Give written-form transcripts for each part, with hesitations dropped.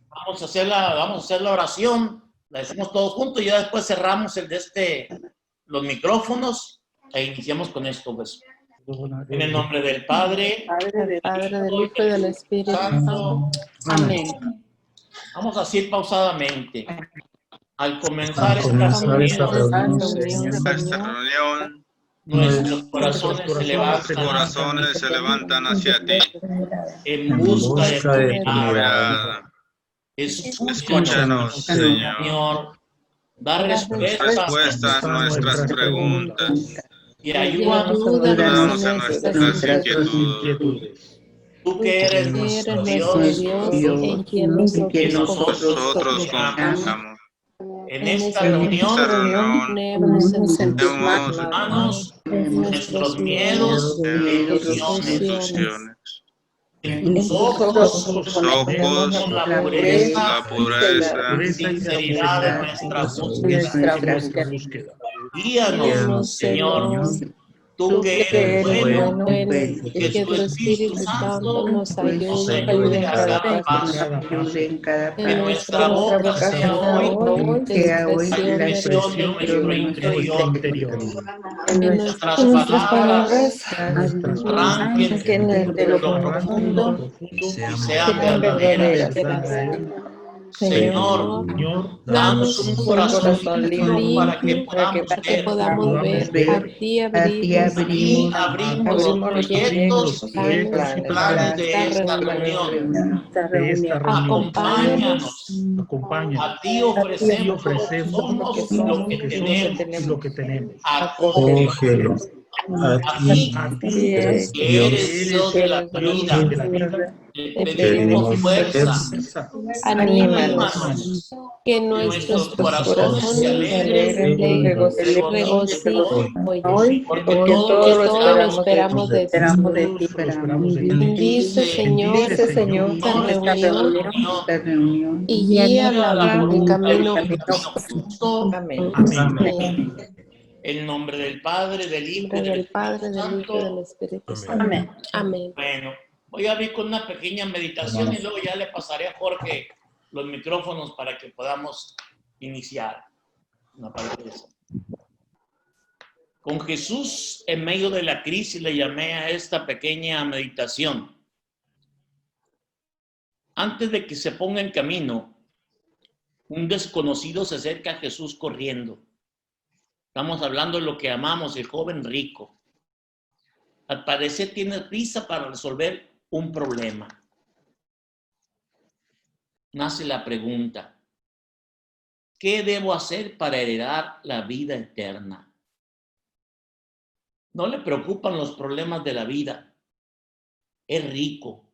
Vamos a hacer la oración, la decimos todos juntos y ya después cerramos los micrófonos e iniciamos con esto, pues. En el nombre del Padre, del Hijo y del Espíritu Santo. Amén. Vamos a decir pausadamente. Al comenzar esta reunión, nuestros corazones se levantan hacia ti en busca de tu mirada. Escúchanos, Señor. Da respuestas a nuestras preguntas y ayúdanos a nuestras inquietudes. Tú que eres nuestro Dios, en quien nosotros confiamos. En esta reunión ponemos en tus manos nuestros miedos e ilusiones. En tus ojos la pureza y sinceridad de nuestra búsqueda. Guíanos, Señor, tú que eres bueno, que tu Espíritu Santo nos ayude a cada paso. Que nuestra boca sea hoy la expresión de nuestro interior. Que nuestras palabras arranquen de lo profundo y sean verdaderas. Señor, danos un corazón limpio para que podamos ver a ti abrimos proyectos y planes de esta reunión. Acompáñanos. A ti ofrecemos lo que somos y lo que tenemos. Acógenos. A ti, que eres Dios de la vida, te pedimos fuerza, anímanos, que nuestros corazones se alegren de regocijo hoy, porque todo lo esperamos de ti. Bendice, Señor, esta reunión y guíala por el camino justo. Amén. En nombre del Padre, del Hijo y del Espíritu Santo. Amén. Bueno, voy a abrir con una pequeña meditación y luego ya le pasaré a Jorge los micrófonos para que podamos iniciar. Con Jesús en medio de la crisis le llamé a esta pequeña meditación. Antes de que se ponga en camino, un desconocido se acerca a Jesús corriendo. Estamos hablando de lo que llamamos el joven rico. Al parecer tiene prisa para resolver un problema. Nace la pregunta: ¿qué debo hacer para heredar la vida eterna? No le preocupan los problemas de la vida. Es rico.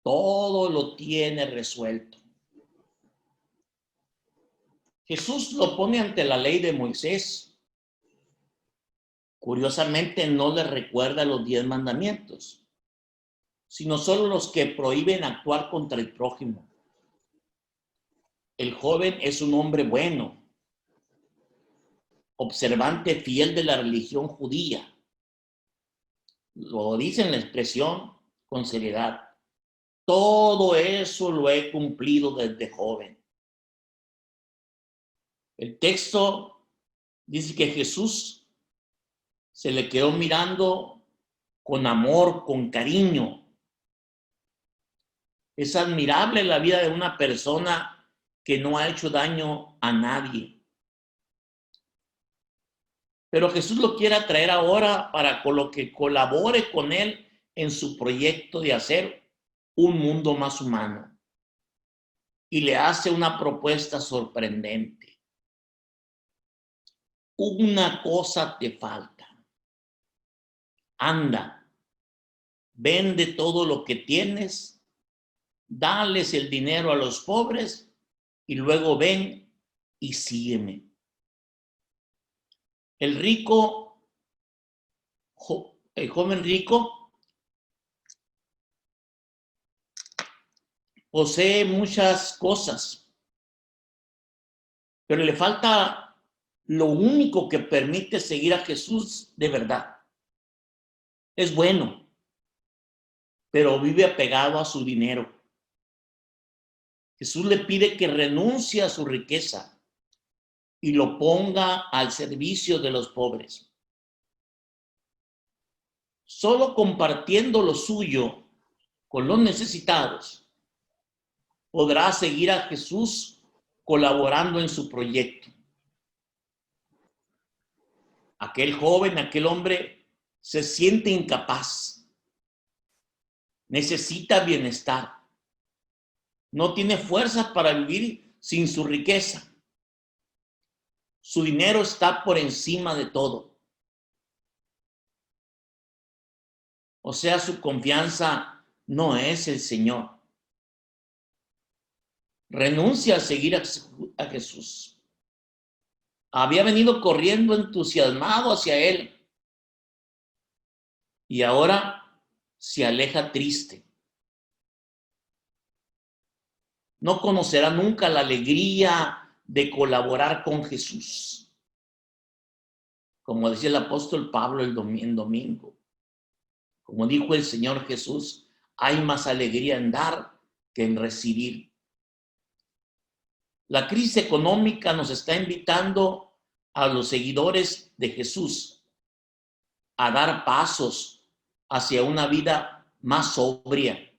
Todo lo tiene resuelto. Jesús lo pone ante la ley de Moisés. Curiosamente no le recuerda los 10 mandamientos, sino solo los que prohíben actuar contra el prójimo. El joven es un hombre bueno, observante fiel de la religión judía. Lo dice en la expresión con seriedad. Todo eso lo he cumplido desde joven. El texto dice que Jesús se le quedó mirando con amor, con cariño. Es admirable la vida de una persona que no ha hecho daño a nadie. Pero Jesús lo quiere atraer ahora para que colabore con él en su proyecto de hacer un mundo más humano. Y le hace una propuesta sorprendente. Una cosa te falta. Anda, vende todo lo que tienes, dales el dinero a los pobres y luego ven y sígueme. El joven rico, posee muchas cosas, pero le falta lo único que permite seguir a Jesús de verdad. Es bueno, pero vive apegado a su dinero. Jesús le pide que renuncie a su riqueza y lo ponga al servicio de los pobres. Solo compartiendo lo suyo con los necesitados podrá seguir a Jesús colaborando en su proyecto. Aquel joven, aquel hombre se siente incapaz, necesita bienestar, no tiene fuerzas para vivir sin su riqueza. Su dinero está por encima de todo. O sea, su confianza no es el Señor. Renuncia a seguir a Jesús. Había venido corriendo entusiasmado hacia Él y ahora se aleja triste. No conocerá nunca la alegría de colaborar con Jesús. Como decía el apóstol Pablo el domingo. Como dijo el Señor Jesús, hay más alegría en dar que en recibir. La crisis económica nos está invitando a los seguidores de Jesús a dar pasos hacia una vida más sobria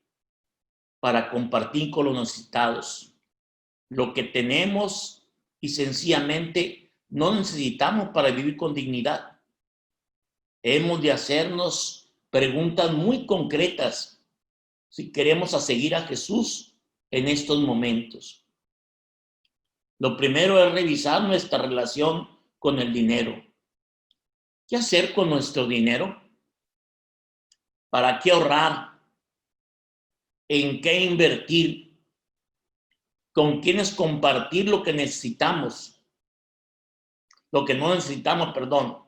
para compartir con los necesitados lo que tenemos y sencillamente no necesitamos para vivir con dignidad. Hemos de hacernos preguntas muy concretas si queremos seguir a Jesús en estos momentos. Lo primero es revisar nuestra relación con el dinero. ¿Qué hacer con nuestro dinero? ¿Para qué ahorrar? ¿En qué invertir? ¿Con quiénes compartir lo que necesitamos? Lo que no necesitamos, perdón.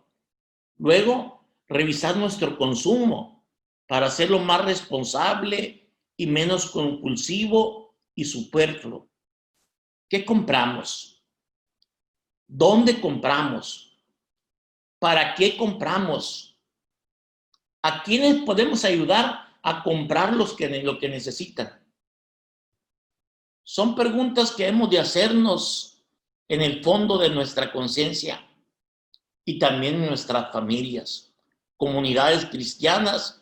Luego, revisar nuestro consumo para hacerlo más responsable y menos compulsivo y superfluo. ¿Qué compramos? ¿Dónde compramos? ¿Para qué compramos? ¿A quiénes podemos ayudar a comprar lo que necesitan? Son preguntas que hemos de hacernos en el fondo de nuestra conciencia y también en nuestras familias, comunidades cristianas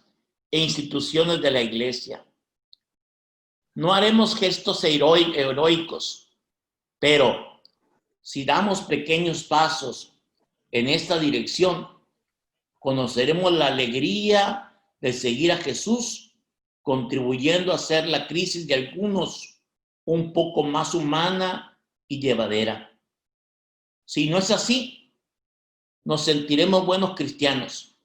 e instituciones de la iglesia. No haremos gestos heroicos, pero si damos pequeños pasos en esta dirección, conoceremos la alegría de seguir a Jesús, contribuyendo a hacer la crisis de algunos un poco más humana y llevadera. Si no es así, nos sentiremos buenos cristianos,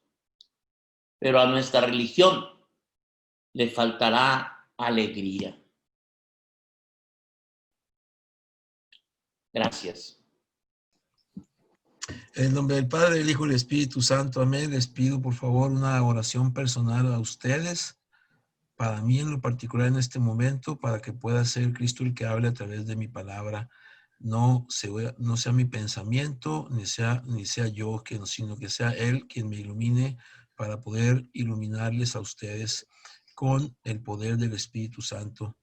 pero a nuestra religión le faltará alegría. Gracias. En el nombre del Padre, del Hijo y del Espíritu Santo. Amén. Les pido, por favor, una oración personal a ustedes, para mí en lo particular en este momento, para que pueda ser Cristo el que hable a través de mi palabra. No sea mi pensamiento, ni sea yo, sino que sea Él quien me ilumine para poder iluminarles a ustedes con el poder del Espíritu Santo.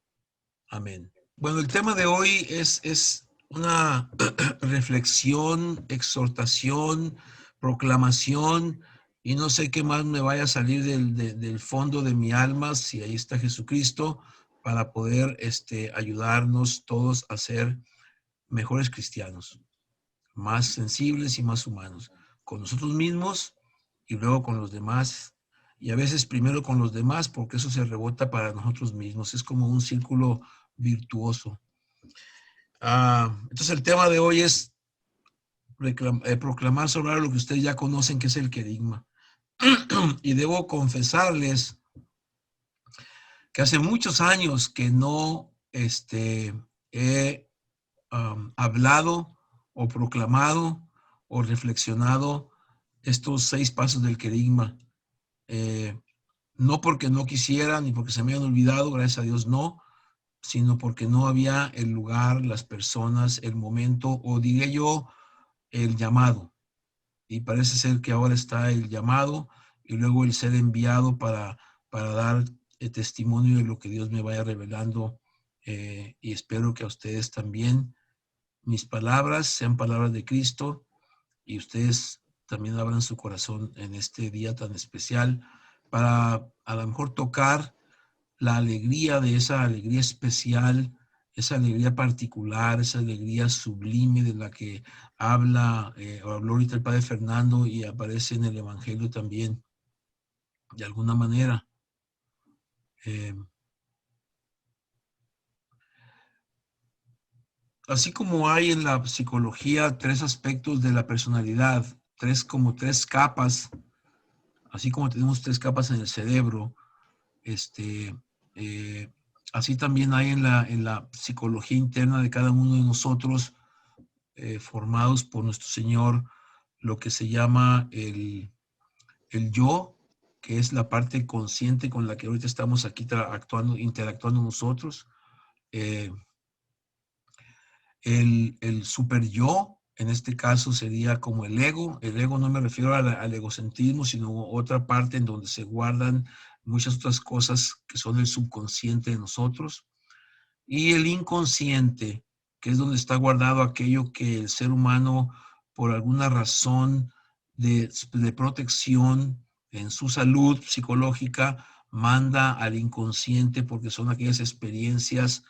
Amén. Bueno, el tema de hoy es una reflexión, exhortación, proclamación, y no sé qué más me vaya a salir del fondo de mi alma, si ahí está Jesucristo, para poder ayudarnos todos a ser mejores cristianos, más sensibles y más humanos, con nosotros mismos y luego con los demás, y a veces primero con los demás, porque eso se rebota para nosotros mismos, es como un círculo virtuoso. Entonces el tema de hoy es proclamar sobre lo que ustedes ya conocen, que es el querigma. Y debo confesarles que hace muchos años que no he hablado o proclamado o reflexionado estos 6 pasos del querigma. No porque no quisiera ni porque se me hayan olvidado, gracias a Dios no, sino porque no había el lugar, las personas, el momento, o diría yo, el llamado. Y parece ser que ahora está el llamado y luego el ser enviado para dar el testimonio de lo que Dios me vaya revelando y espero que a ustedes también mis palabras sean palabras de Cristo y ustedes también abran su corazón en este día tan especial para a lo mejor tocar la alegría de esa alegría especial, esa alegría particular, esa alegría sublime de la que habla o habló ahorita el Padre Fernando y aparece en el Evangelio también, de alguna manera. Así como hay en la psicología 3 aspectos de la personalidad, tres capas, así como tenemos 3 capas en el cerebro, así también hay en la psicología interna de cada uno de nosotros, formados por nuestro Señor, lo que se llama el yo, que es la parte consciente con la que ahorita estamos aquí interactuando nosotros, el super yo, en este caso sería como el ego. El ego no me refiero al egocentrismo, sino otra parte en donde se guardan muchas otras cosas que son el subconsciente de nosotros. Y el inconsciente, que es donde está guardado aquello que el ser humano, por alguna razón de protección en su salud psicológica, manda al inconsciente, porque son aquellas experiencias,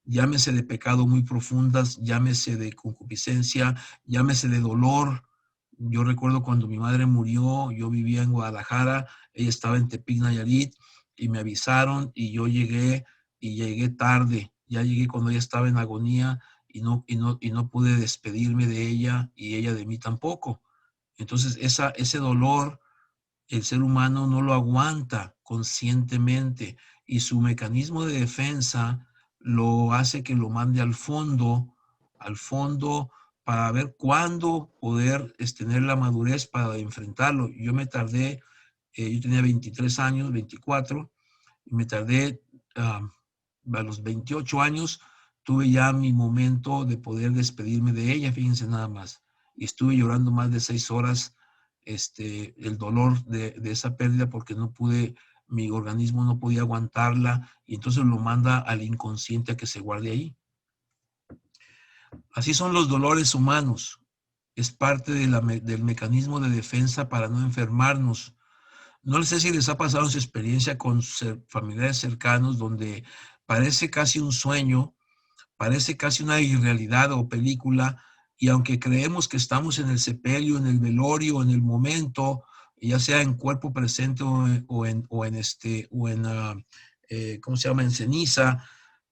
llámese de pecado muy profundas, llámese de concupiscencia, llámese de dolor. Yo recuerdo cuando mi madre murió, yo vivía en Guadalajara, ella estaba en Tepic, Nayarit, y me avisaron y yo llegué tarde. Ya llegué cuando ella estaba en agonía y no pude despedirme de ella y ella de mí tampoco. Entonces ese dolor el ser humano no lo aguanta conscientemente y su mecanismo de defensa lo hace que lo mande al fondo para ver cuándo poder tener la madurez para enfrentarlo. Yo me tardé, yo tenía 23 años, 24, y me tardé a los 28 años, tuve ya mi momento de poder despedirme de ella, fíjense nada más. Y estuve llorando más de 6 horas el dolor de esa pérdida porque no pude, mi organismo no podía aguantarla y entonces lo manda al inconsciente a que se guarde ahí. Así son los dolores humanos. Es parte del mecanismo de defensa para no enfermarnos. No sé si les ha pasado su experiencia con familiares cercanos donde parece casi un sueño, parece casi una irrealidad o película, y aunque creemos que estamos en el sepelio, en el velorio, en el momento, ya sea en cuerpo presente ¿cómo se llama? En ceniza,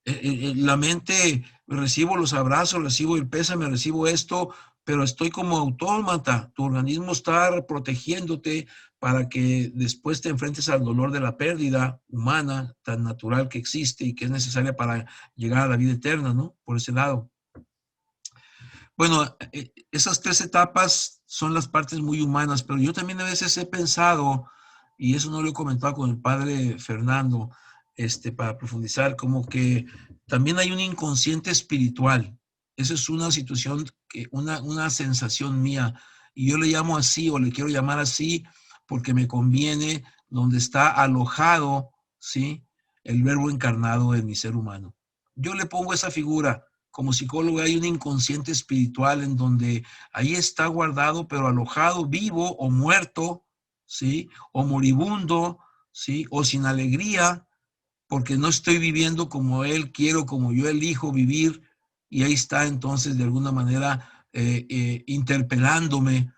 la mente, recibo los abrazos, recibo el pésame, recibo esto, pero estoy como autómata. Tu organismo está protegiéndote para que después te enfrentes al dolor de la pérdida humana tan natural que existe y que es necesaria para llegar a la vida eterna, ¿no? Por ese lado. Bueno, esas 3 etapas son las partes muy humanas, pero yo también a veces he pensado, y eso no lo he comentado con el padre Fernando, para profundizar, como que también hay un inconsciente espiritual. Esa es una situación, una sensación mía, y yo le llamo así, o le quiero llamar así, porque me conviene, donde está alojado, ¿sí?, el verbo encarnado en mi ser humano. Yo le pongo esa figura. Como psicólogo hay un inconsciente espiritual en donde ahí está guardado, pero alojado, vivo o muerto, ¿sí? O moribundo, ¿sí? O sin alegría, porque no estoy viviendo como él quiero, como yo elijo vivir, y ahí está entonces de alguna manera interpelándome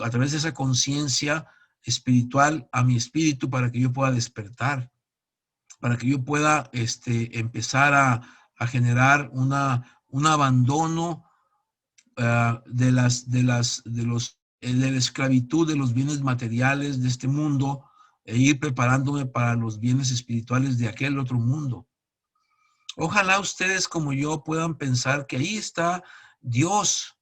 a través de esa conciencia espiritual a mi espíritu para que yo pueda despertar, para que yo pueda empezar a generar un abandono de la esclavitud de los bienes materiales de este mundo e ir preparándome para los bienes espirituales de aquel otro mundo. Ojalá ustedes como yo puedan pensar que ahí está Dios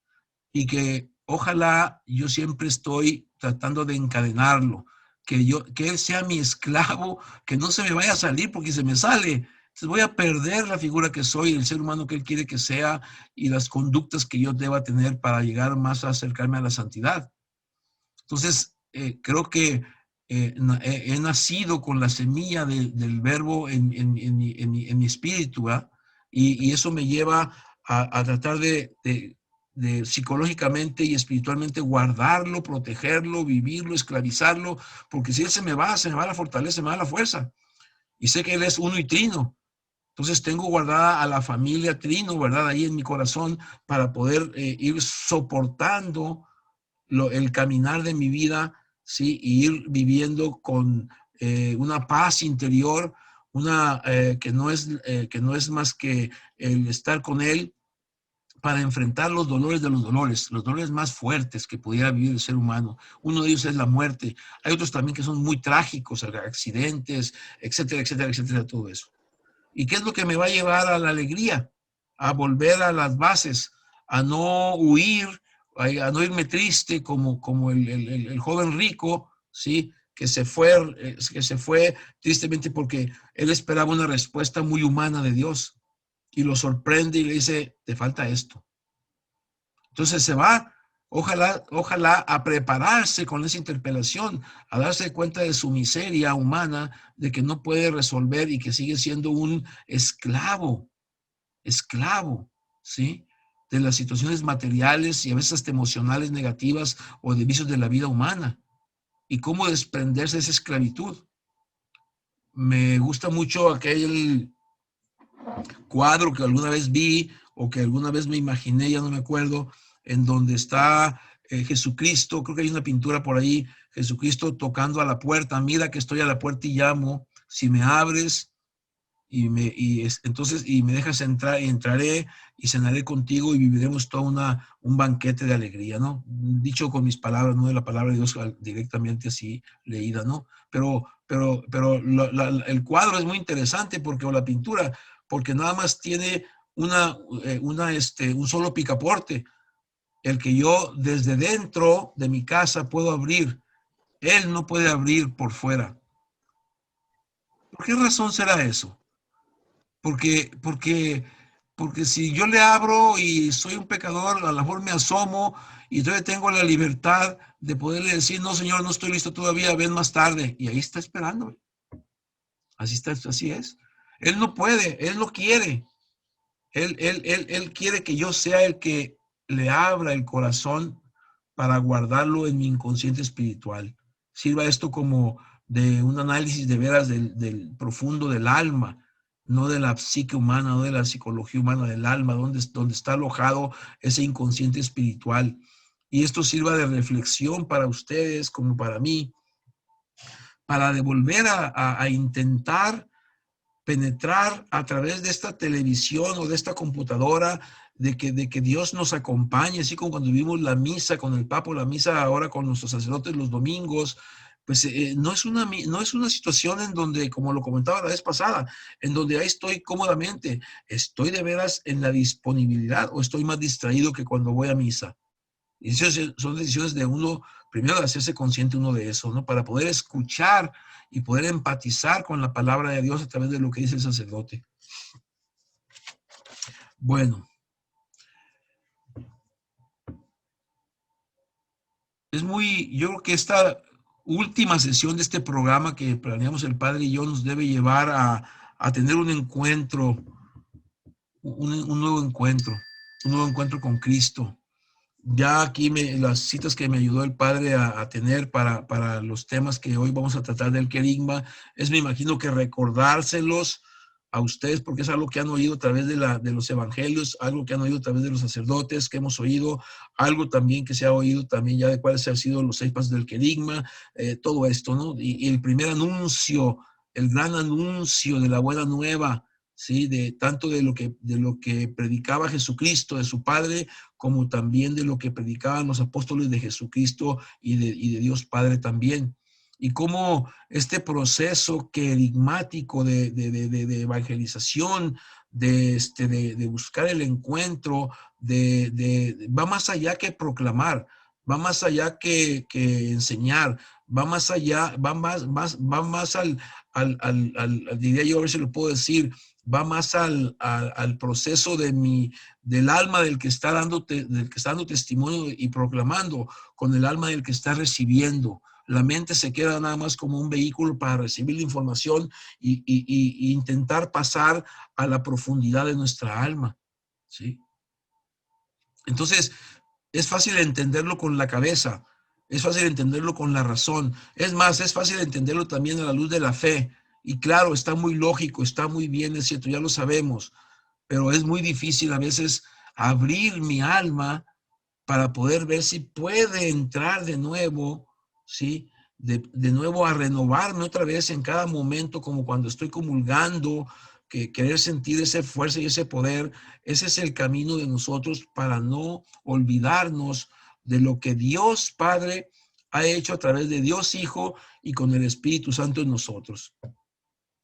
y que ojalá yo siempre estoy tratando de encadenarlo, que él sea mi esclavo, que no se me vaya a salir porque se me sale. Entonces voy a perder la figura que soy, el ser humano que él quiere que sea y las conductas que yo deba tener para llegar más a acercarme a la santidad. Entonces, creo que he nacido con la semilla del verbo en mi espíritu, ¿verdad? Y eso me lleva a tratar de psicológicamente y espiritualmente guardarlo, protegerlo, vivirlo, esclavizarlo, porque si él se me va la fortaleza, se me va la fuerza. Y sé que él es uno y trino. Entonces tengo guardada a la familia trino, ¿verdad? Ahí en mi corazón para poder ir soportando el caminar de mi vida, ¿sí? Y ir viviendo con una paz interior, que no es más que el estar con él para enfrentar los dolores más fuertes que pudiera vivir el ser humano. Uno de ellos es la muerte. Hay otros también que son muy trágicos, accidentes, etcétera, etcétera, etcétera, todo eso. ¿Y qué es lo que me va a llevar a la alegría? A volver a las bases, a no huir, a no irme triste como el joven rico, ¿sí? Que se fue tristemente porque él esperaba una respuesta muy humana de Dios y lo sorprende y le dice, te falta esto. Entonces se va, ojalá a prepararse con esa interpelación, a darse cuenta de su miseria humana, de que no puede resolver y que sigue siendo un esclavo, ¿sí? De las situaciones materiales y a veces hasta emocionales negativas o de vicios de la vida humana. Y cómo desprenderse de esa esclavitud. Me gusta mucho aquel cuadro que alguna vez vi o que alguna vez me imaginé, ya no me acuerdo, en donde está Jesucristo, creo que hay una pintura por ahí, Jesucristo tocando a la puerta, mira que estoy a la puerta y llamo, si me abres entonces me dejas entrar, entraré y cenaré contigo y viviremos todo un banquete de alegría, ¿no? Dicho con mis palabras, no de la palabra de Dios directamente así leída, ¿no? Pero el cuadro es muy interesante o la pintura, porque nada más tiene un solo picaporte, el que yo desde dentro de mi casa puedo abrir. Él no puede abrir por fuera. ¿Por qué razón será eso? Porque si yo le abro y soy un pecador, a lo mejor me asomo y entonces tengo la libertad de poderle decir, no, Señor, no estoy listo todavía, ven más tarde. Y ahí está esperando. Así es. Él no puede, él no quiere. Él quiere que yo sea el que le abra el corazón para guardarlo en mi inconsciente espiritual. Sirva esto como de un análisis de veras del profundo del alma, no de la psique humana, no de la psicología humana, del alma, donde está alojado ese inconsciente espiritual. Y esto sirva de reflexión para ustedes como para mí, para devolver a intentar penetrar a través de esta televisión o de esta computadora, de que Dios nos acompañe, así como cuando vivimos la misa con el Papa, la misa ahora con nuestros sacerdotes los domingos. Pues no es una situación en donde, como lo comentaba la vez pasada, en donde ahí estoy cómodamente, estoy de veras en la disponibilidad o estoy más distraído que cuando voy a misa. Y son decisiones de uno, primero de hacerse consciente uno de eso, ¿no? Para poder escuchar y poder empatizar con la palabra de Dios a través de lo que dice el sacerdote. Bueno. Yo creo que esta última sesión de este programa que planeamos el Padre y yo nos debe llevar a tener un encuentro, un nuevo encuentro con Cristo. Ya aquí las citas que me ayudó el Padre a tener para los temas que hoy vamos a tratar del querigma, me imagino que recordárselos a ustedes, porque es algo que han oído a través de los evangelios, algo que han oído a través de los sacerdotes, que hemos oído, algo también que se ha oído también ya de cuáles han sido los 6 pasos del querigma, todo esto, ¿no? Y el primer anuncio, el gran anuncio de la buena nueva, ¿sí? Tanto de lo que predicaba Jesucristo, de su Padre, como también de lo que predicaban los apóstoles de Jesucristo y de Dios Padre también. Y cómo este proceso querigmático de evangelización, de buscar el encuentro, va más allá que proclamar, va más allá que enseñar, va más allá, va más diría yo, a ver si lo puedo decir, va más al proceso del alma del que está dando testimonio y proclamando, con el alma del que está recibiendo, La mente se queda nada más como un vehículo para recibir la información y intentar pasar a la profundidad de nuestra alma, ¿sí? Entonces, es fácil entenderlo con la cabeza, es fácil entenderlo con la razón. Es más, es fácil entenderlo también a la luz de la fe. Y claro, está muy lógico, está muy bien, es cierto, ya lo sabemos, pero es muy difícil a veces abrir mi alma para poder ver si puede entrar de nuevo, ¿sí? De nuevo a renovarme otra vez en cada momento, como cuando estoy comulgando, que querer sentir esa fuerza y ese poder. Ese es el camino de nosotros para no olvidarnos de lo que Dios Padre ha hecho a través de Dios Hijo y con el Espíritu Santo en nosotros.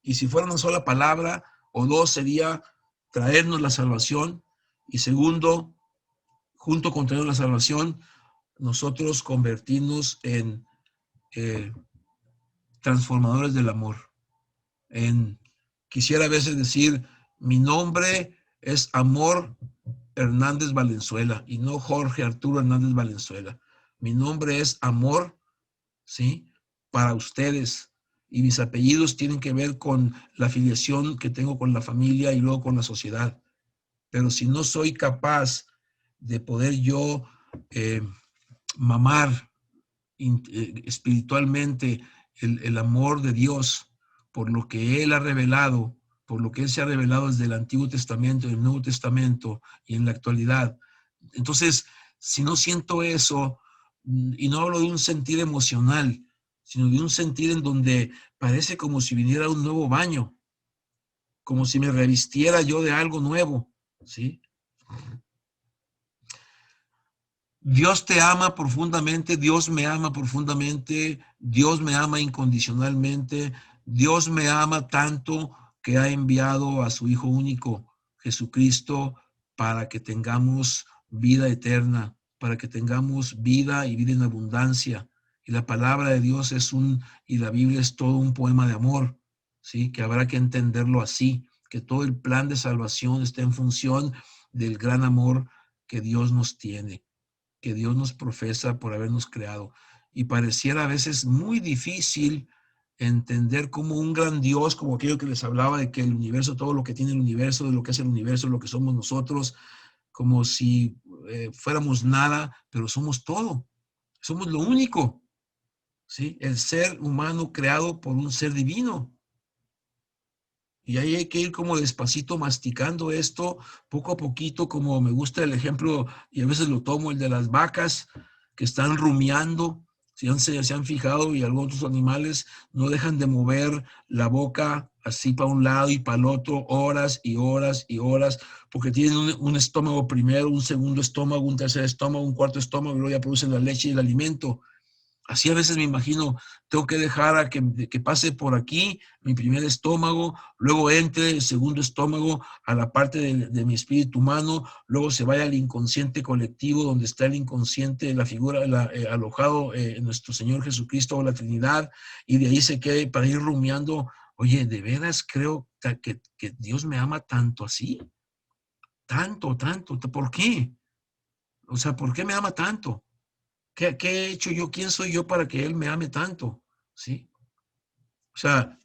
Y si fuera una sola palabra o dos, sería traernos la salvación. Y segundo, junto con tener la salvación, nosotros convertirnos en transformadores del amor. Quisiera a veces decir, mi nombre es Amor Hernández Valenzuela y no Jorge Arturo Hernández Valenzuela. Mi nombre es Amor, ¿sí? Para ustedes. Y mis apellidos tienen que ver con la afiliación que tengo con la familia y luego con la sociedad. Pero si no soy capaz de poder yo mamar espiritualmente el amor de Dios por lo que Él ha revelado, por lo que Él se ha revelado desde el Antiguo Testamento, el Nuevo Testamento y en la actualidad. Entonces, si no siento eso, y no hablo de un sentir emocional, sino de un sentir en donde parece como si viniera un nuevo baño, como si me revistiera yo de algo nuevo, ¿sí? Dios te ama profundamente, Dios me ama profundamente, Dios me ama incondicionalmente, Dios me ama tanto que ha enviado a su Hijo único, Jesucristo, para que tengamos vida eterna, para que tengamos vida y vida en abundancia. Y la palabra de Dios y la Biblia es todo un poema de amor, ¿sí? Que habrá que entenderlo así, que todo el plan de salvación está en función del gran amor que Dios nos tiene, que Dios nos profesa por habernos creado. Y pareciera a veces muy difícil entender cómo un gran Dios, como aquello que les hablaba de que el universo, todo lo que tiene el universo, de lo que es el universo, lo que somos nosotros, como si fuéramos nada, pero somos todo, somos lo único, ¿sí? El ser humano creado por un ser divino. Y ahí hay que ir como despacito masticando esto, poco a poquito, como me gusta el ejemplo, y a veces lo tomo, el de las vacas que están rumiando. Se han fijado, y algunos otros animales no dejan de mover la boca así para un lado y para el otro, horas y horas y horas, porque tienen un estómago primero, un segundo estómago, un tercer estómago, un cuarto estómago, y luego ya producen la leche y el alimento. Así a veces me imagino, tengo que dejar a que pase por aquí mi primer estómago, luego entre el segundo estómago a la parte de mi espíritu humano, luego se vaya al inconsciente colectivo, donde está el inconsciente, la figura alojado en nuestro Señor Jesucristo o la Trinidad, y de ahí se quede para ir rumiando. Oye, ¿de veras creo que Dios me ama tanto así? Tanto, tanto. ¿Por qué? O sea, ¿por qué me ama tanto? ¿Qué he hecho yo? ¿Quién soy yo para que Él me ame tanto? ¿Sí? O sea,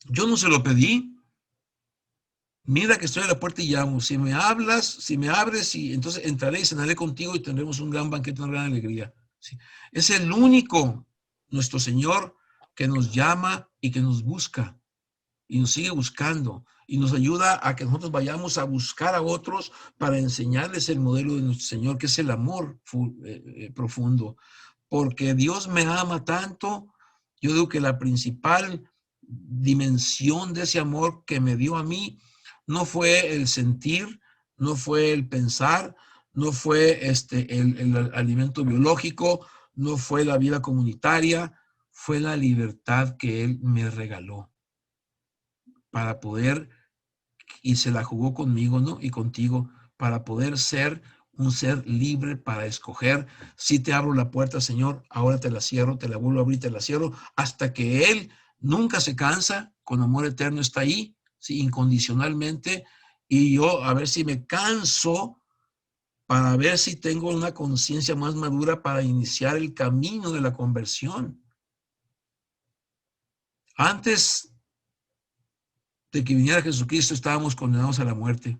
yo no se lo pedí. Mira que estoy a la puerta y llamo. Si me hablas, si me abres, entonces entraré y cenaré contigo y tendremos un gran banquete, una gran alegría. ¿Sí? Es el único, nuestro Señor, que nos llama y que nos busca y nos sigue buscando y nos ayuda a que nosotros vayamos a buscar a otros para enseñarles el modelo de nuestro Señor, que es el amor profundo. Porque Dios me ama tanto, yo digo que la principal dimensión de ese amor que me dio a mí no fue el sentir, no fue el pensar, no fue el alimento biológico, no fue la vida comunitaria, fue la libertad que Él me regaló para poder, y se la jugó conmigo, ¿no? Y contigo, para poder ser un ser libre para escoger. Si te abro la puerta, Señor, ahora te la cierro, te la vuelvo a abrir, te la cierro, hasta que Él nunca se cansa, con amor eterno está ahí, ¿sí? Incondicionalmente, y yo a ver si me canso para ver si tengo una conciencia más madura para iniciar el camino de la conversión. Antes de que viniera Jesucristo estábamos condenados a la muerte.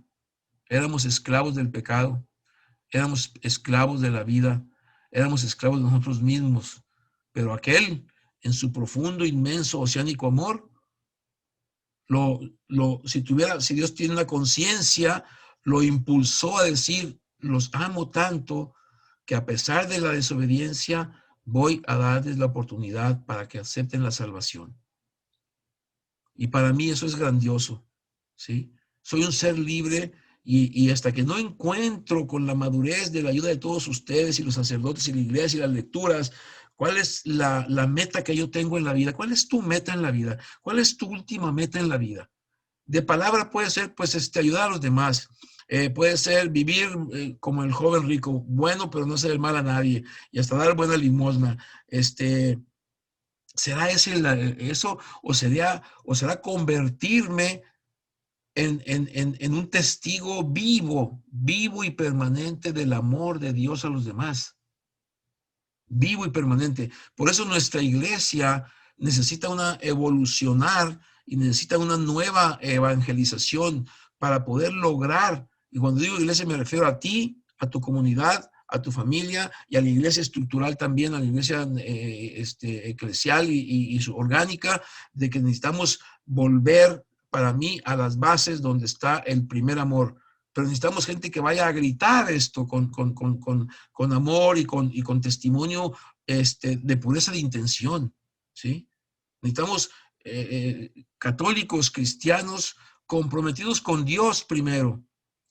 Éramos esclavos del pecado. Éramos esclavos de la vida. Éramos esclavos de nosotros mismos. Pero aquel, en su profundo, inmenso, oceánico amor, si Dios tiene una conciencia, lo impulsó a decir, los amo tanto que a pesar de la desobediencia, voy a darles la oportunidad para que acepten la salvación. Y para mí eso es grandioso, ¿sí? Soy un ser libre y hasta que no encuentro con la madurez de la ayuda de todos ustedes y los sacerdotes y la iglesia y las lecturas, ¿cuál es la meta que yo tengo en la vida? ¿Cuál es tu meta en la vida? ¿Cuál es tu última meta en la vida? De palabra puede ser, pues, ayudar a los demás. Puede ser vivir como el joven rico, bueno, pero no hacer mal a nadie y hasta dar buena limosna. ¿Será eso o será convertirme en un testigo vivo y permanente del amor de Dios a los demás? Vivo y permanente. Por eso nuestra iglesia necesita evolucionar y necesita una nueva evangelización para poder lograr, y cuando digo iglesia me refiero a ti, a tu comunidad, a tu familia y a la iglesia estructural también, a la iglesia eclesial y orgánica, de que necesitamos volver para mí a las bases donde está el primer amor. Pero necesitamos gente que vaya a gritar esto con amor y con testimonio de pureza de intención, ¿sí? Necesitamos católicos, cristianos, comprometidos con Dios primero.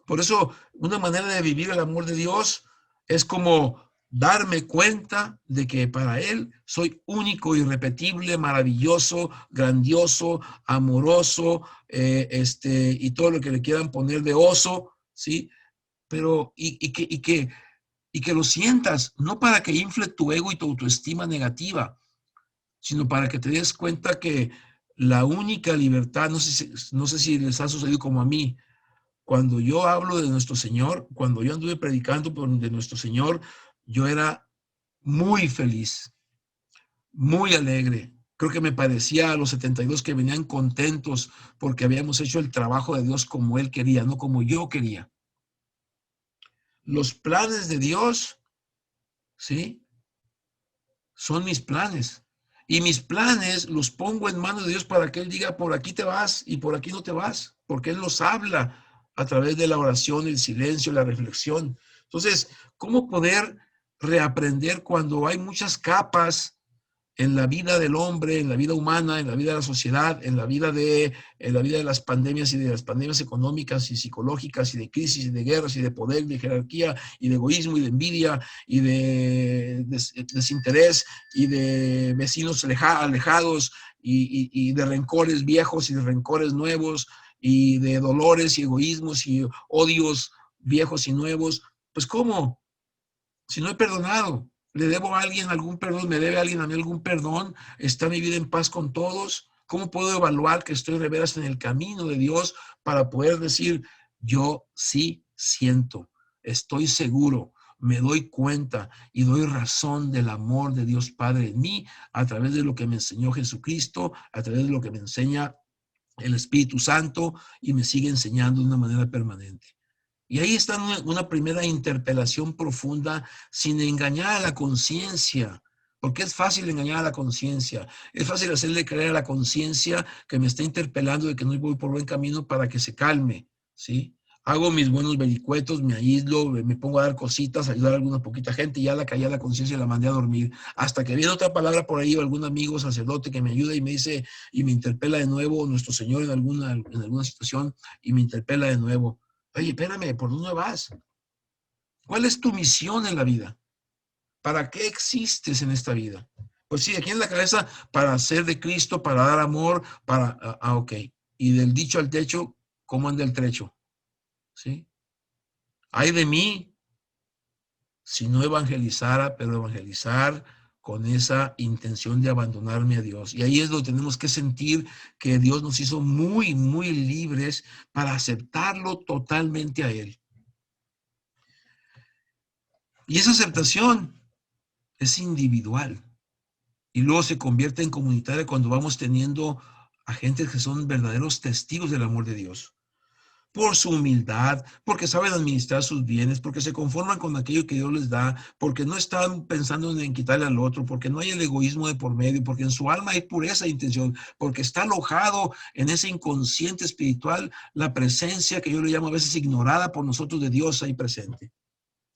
Por eso, una manera de vivir el amor de Dios es como darme cuenta de que para Él soy único, irrepetible, maravilloso, grandioso, amoroso, y todo lo que le quieran poner de oso, ¿sí? Pero, y que lo sientas, no para que infle tu ego y tu autoestima negativa, sino para que te des cuenta que la única libertad, no sé si les ha sucedido como a mí, cuando yo hablo de nuestro Señor, cuando yo anduve predicando de nuestro Señor, yo era muy feliz, muy alegre. Creo que me parecía a los 72 que venían contentos porque habíamos hecho el trabajo de Dios como Él quería, no como yo quería. Los planes de Dios, ¿sí? Son mis planes. Y mis planes los pongo en manos de Dios para que Él diga, por aquí te vas y por aquí no te vas, porque Él nos habla a través de la oración, el silencio, la reflexión. Entonces, ¿cómo poder reaprender cuando hay muchas capas en la vida del hombre, en la vida humana, en la vida de la sociedad, en la vida de las pandemias y de las pandemias económicas y psicológicas y de crisis y de guerras y de poder, de jerarquía y de egoísmo y de envidia y de desinterés y de vecinos alejados y de rencores viejos y de rencores nuevos y de dolores y egoísmos y odios viejos y nuevos? Pues ¿cómo? Si no he perdonado, ¿le debo a alguien algún perdón? ¿Me debe a alguien a mí algún perdón? ¿Está mi vida en paz con todos? ¿Cómo puedo evaluar que estoy de veras en el camino de Dios para poder decir, yo sí siento, estoy seguro, me doy cuenta y doy razón del amor de Dios Padre en mí a través de lo que me enseñó Jesucristo, a través de lo que me enseña el Espíritu Santo y me sigue enseñando de una manera permanente? Y ahí está una primera interpelación profunda sin engañar a la conciencia, porque es fácil engañar a la conciencia, es fácil hacerle creer a la conciencia que me está interpelando de que no voy por buen camino para que se calme, ¿sí? Hago mis buenos vericuetos, me aíslo, me pongo a dar cositas, ayudar a alguna poquita gente y ya la caí a la conciencia y la mandé a dormir. Hasta que viene otra palabra por ahí o algún amigo sacerdote que me ayuda y me dice y me interpela de nuevo, nuestro Señor en alguna situación y me interpela de nuevo. Oye, espérame, ¿por dónde vas? ¿Cuál es tu misión en la vida? ¿Para qué existes en esta vida? Pues sí, aquí en la cabeza, para ser de Cristo, para dar amor, ok. Y del dicho al techo, ¿cómo anda el trecho? ¿Sí? Ay de mí si no evangelizara, pero evangelizar con esa intención de abandonarme a Dios. Y ahí es donde tenemos que sentir que Dios nos hizo muy, muy libres para aceptarlo totalmente a Él. Y esa aceptación es individual. y luego se convierte en comunitaria cuando vamos teniendo a gente que son verdaderos testigos del amor de Dios. Por su humildad, porque saben administrar sus bienes, porque se conforman con aquello que Dios les da, porque no están pensando en quitarle al otro, porque no hay el egoísmo de por medio, porque en su alma hay pureza de intención, porque está alojado en ese inconsciente espiritual la presencia que yo le llamo a veces ignorada por nosotros de Dios ahí presente.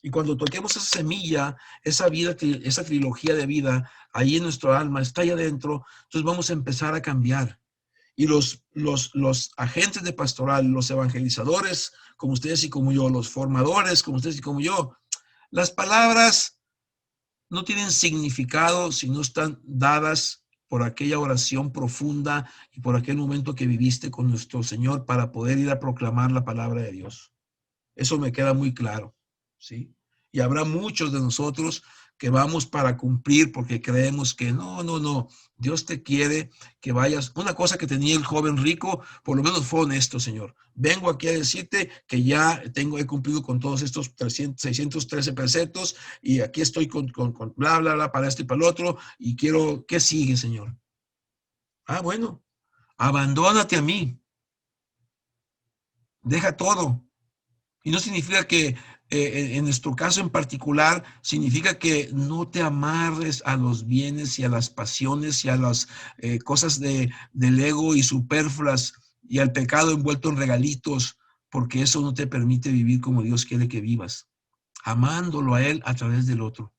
Y cuando toquemos esa semilla, esa vida, esa trilogía de vida, ahí en nuestro alma, está ahí adentro, entonces vamos a empezar a cambiar. Y los agentes de pastoral, los evangelizadores, como ustedes y como yo, los formadores, como ustedes y como yo, las palabras no tienen significado si no están dadas por aquella oración profunda y por aquel momento que viviste con nuestro Señor para poder ir a proclamar la palabra de Dios. Eso me queda muy claro, ¿sí? Y habrá muchos de nosotros que vamos para cumplir porque creemos que no, Dios te quiere que vayas. Una cosa que tenía el joven rico, por lo menos fue honesto, Señor. Vengo aquí a decirte que ya he cumplido con todos estos 613 preceptos y aquí estoy con bla, bla, bla, para esto y para el otro y quiero, ¿qué sigue, Señor? Ah, bueno, abandónate a mí. Deja todo. Y no significa que, en nuestro caso en particular, significa que no te amarres a los bienes y a las pasiones y a las cosas del ego y superfluas y al pecado envuelto en regalitos, porque eso no te permite vivir como Dios quiere que vivas, amándolo a Él a través del otro.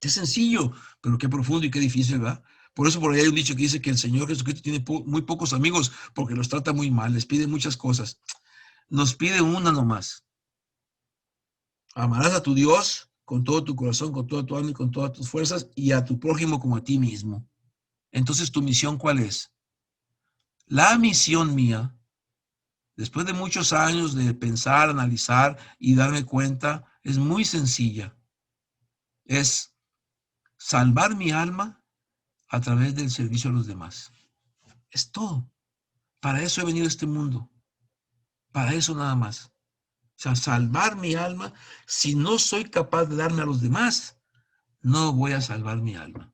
Qué sencillo, pero qué profundo y qué difícil, ¿verdad? Por eso por ahí hay un dicho que dice que el Señor Jesucristo tiene muy pocos amigos porque los trata muy mal, les pide muchas cosas. Nos pide una nomás. Amarás a tu Dios con todo tu corazón, con toda tu alma y con todas tus fuerzas y a tu prójimo como a ti mismo. Entonces, ¿tu misión cuál es? La misión mía, después de muchos años de pensar, analizar y darme cuenta, es muy sencilla. Es salvar mi alma a través del servicio a los demás. Es todo. Para eso he venido a este mundo. Para eso nada más. O sea, salvar mi alma. Si no soy capaz de darme a los demás, no voy a salvar mi alma.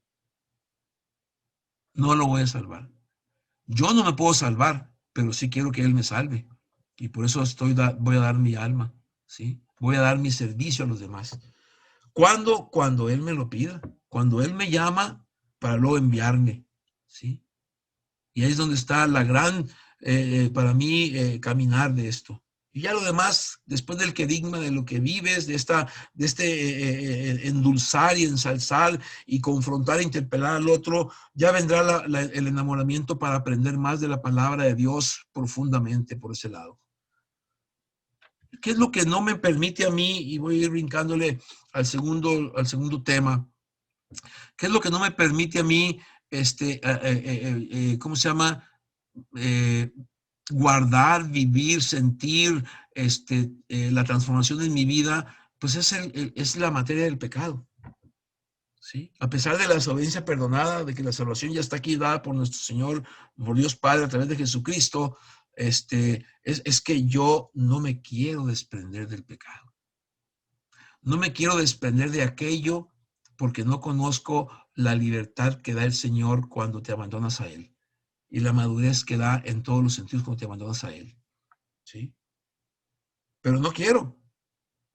No lo voy a salvar. Yo no me puedo salvar, pero sí quiero que Él me salve. Y por eso voy a dar mi alma, ¿sí? Voy a dar mi servicio a los demás. ¿Cuándo? Cuando Él me lo pida. Cuando Él me llama para luego enviarme, ¿sí? Y ahí es donde está la gran, para mí, caminar de esto. Y ya lo demás, después del querigma, de lo que vives, de este endulzar y ensalzar y confrontar e interpelar al otro, ya vendrá el enamoramiento para aprender más de la palabra de Dios profundamente por ese lado. ¿Qué es lo que no me permite a mí? Y voy a ir brincándole al segundo tema. ¿Qué es lo que no me permite a mí, ¿cómo se llama? Guardar, vivir, sentir la transformación en mi vida, pues es la materia del pecado. ¿Sí? A pesar de la desobediencia perdonada, de que la salvación ya está aquí dada por nuestro Señor, por Dios Padre a través de Jesucristo, es que yo no me quiero desprender del pecado. No me quiero desprender de aquello porque no conozco la libertad que da el Señor cuando te abandonas a Él. Y la madurez que da en todos los sentidos cuando te abandonas a Él. ¿Sí? Pero no quiero.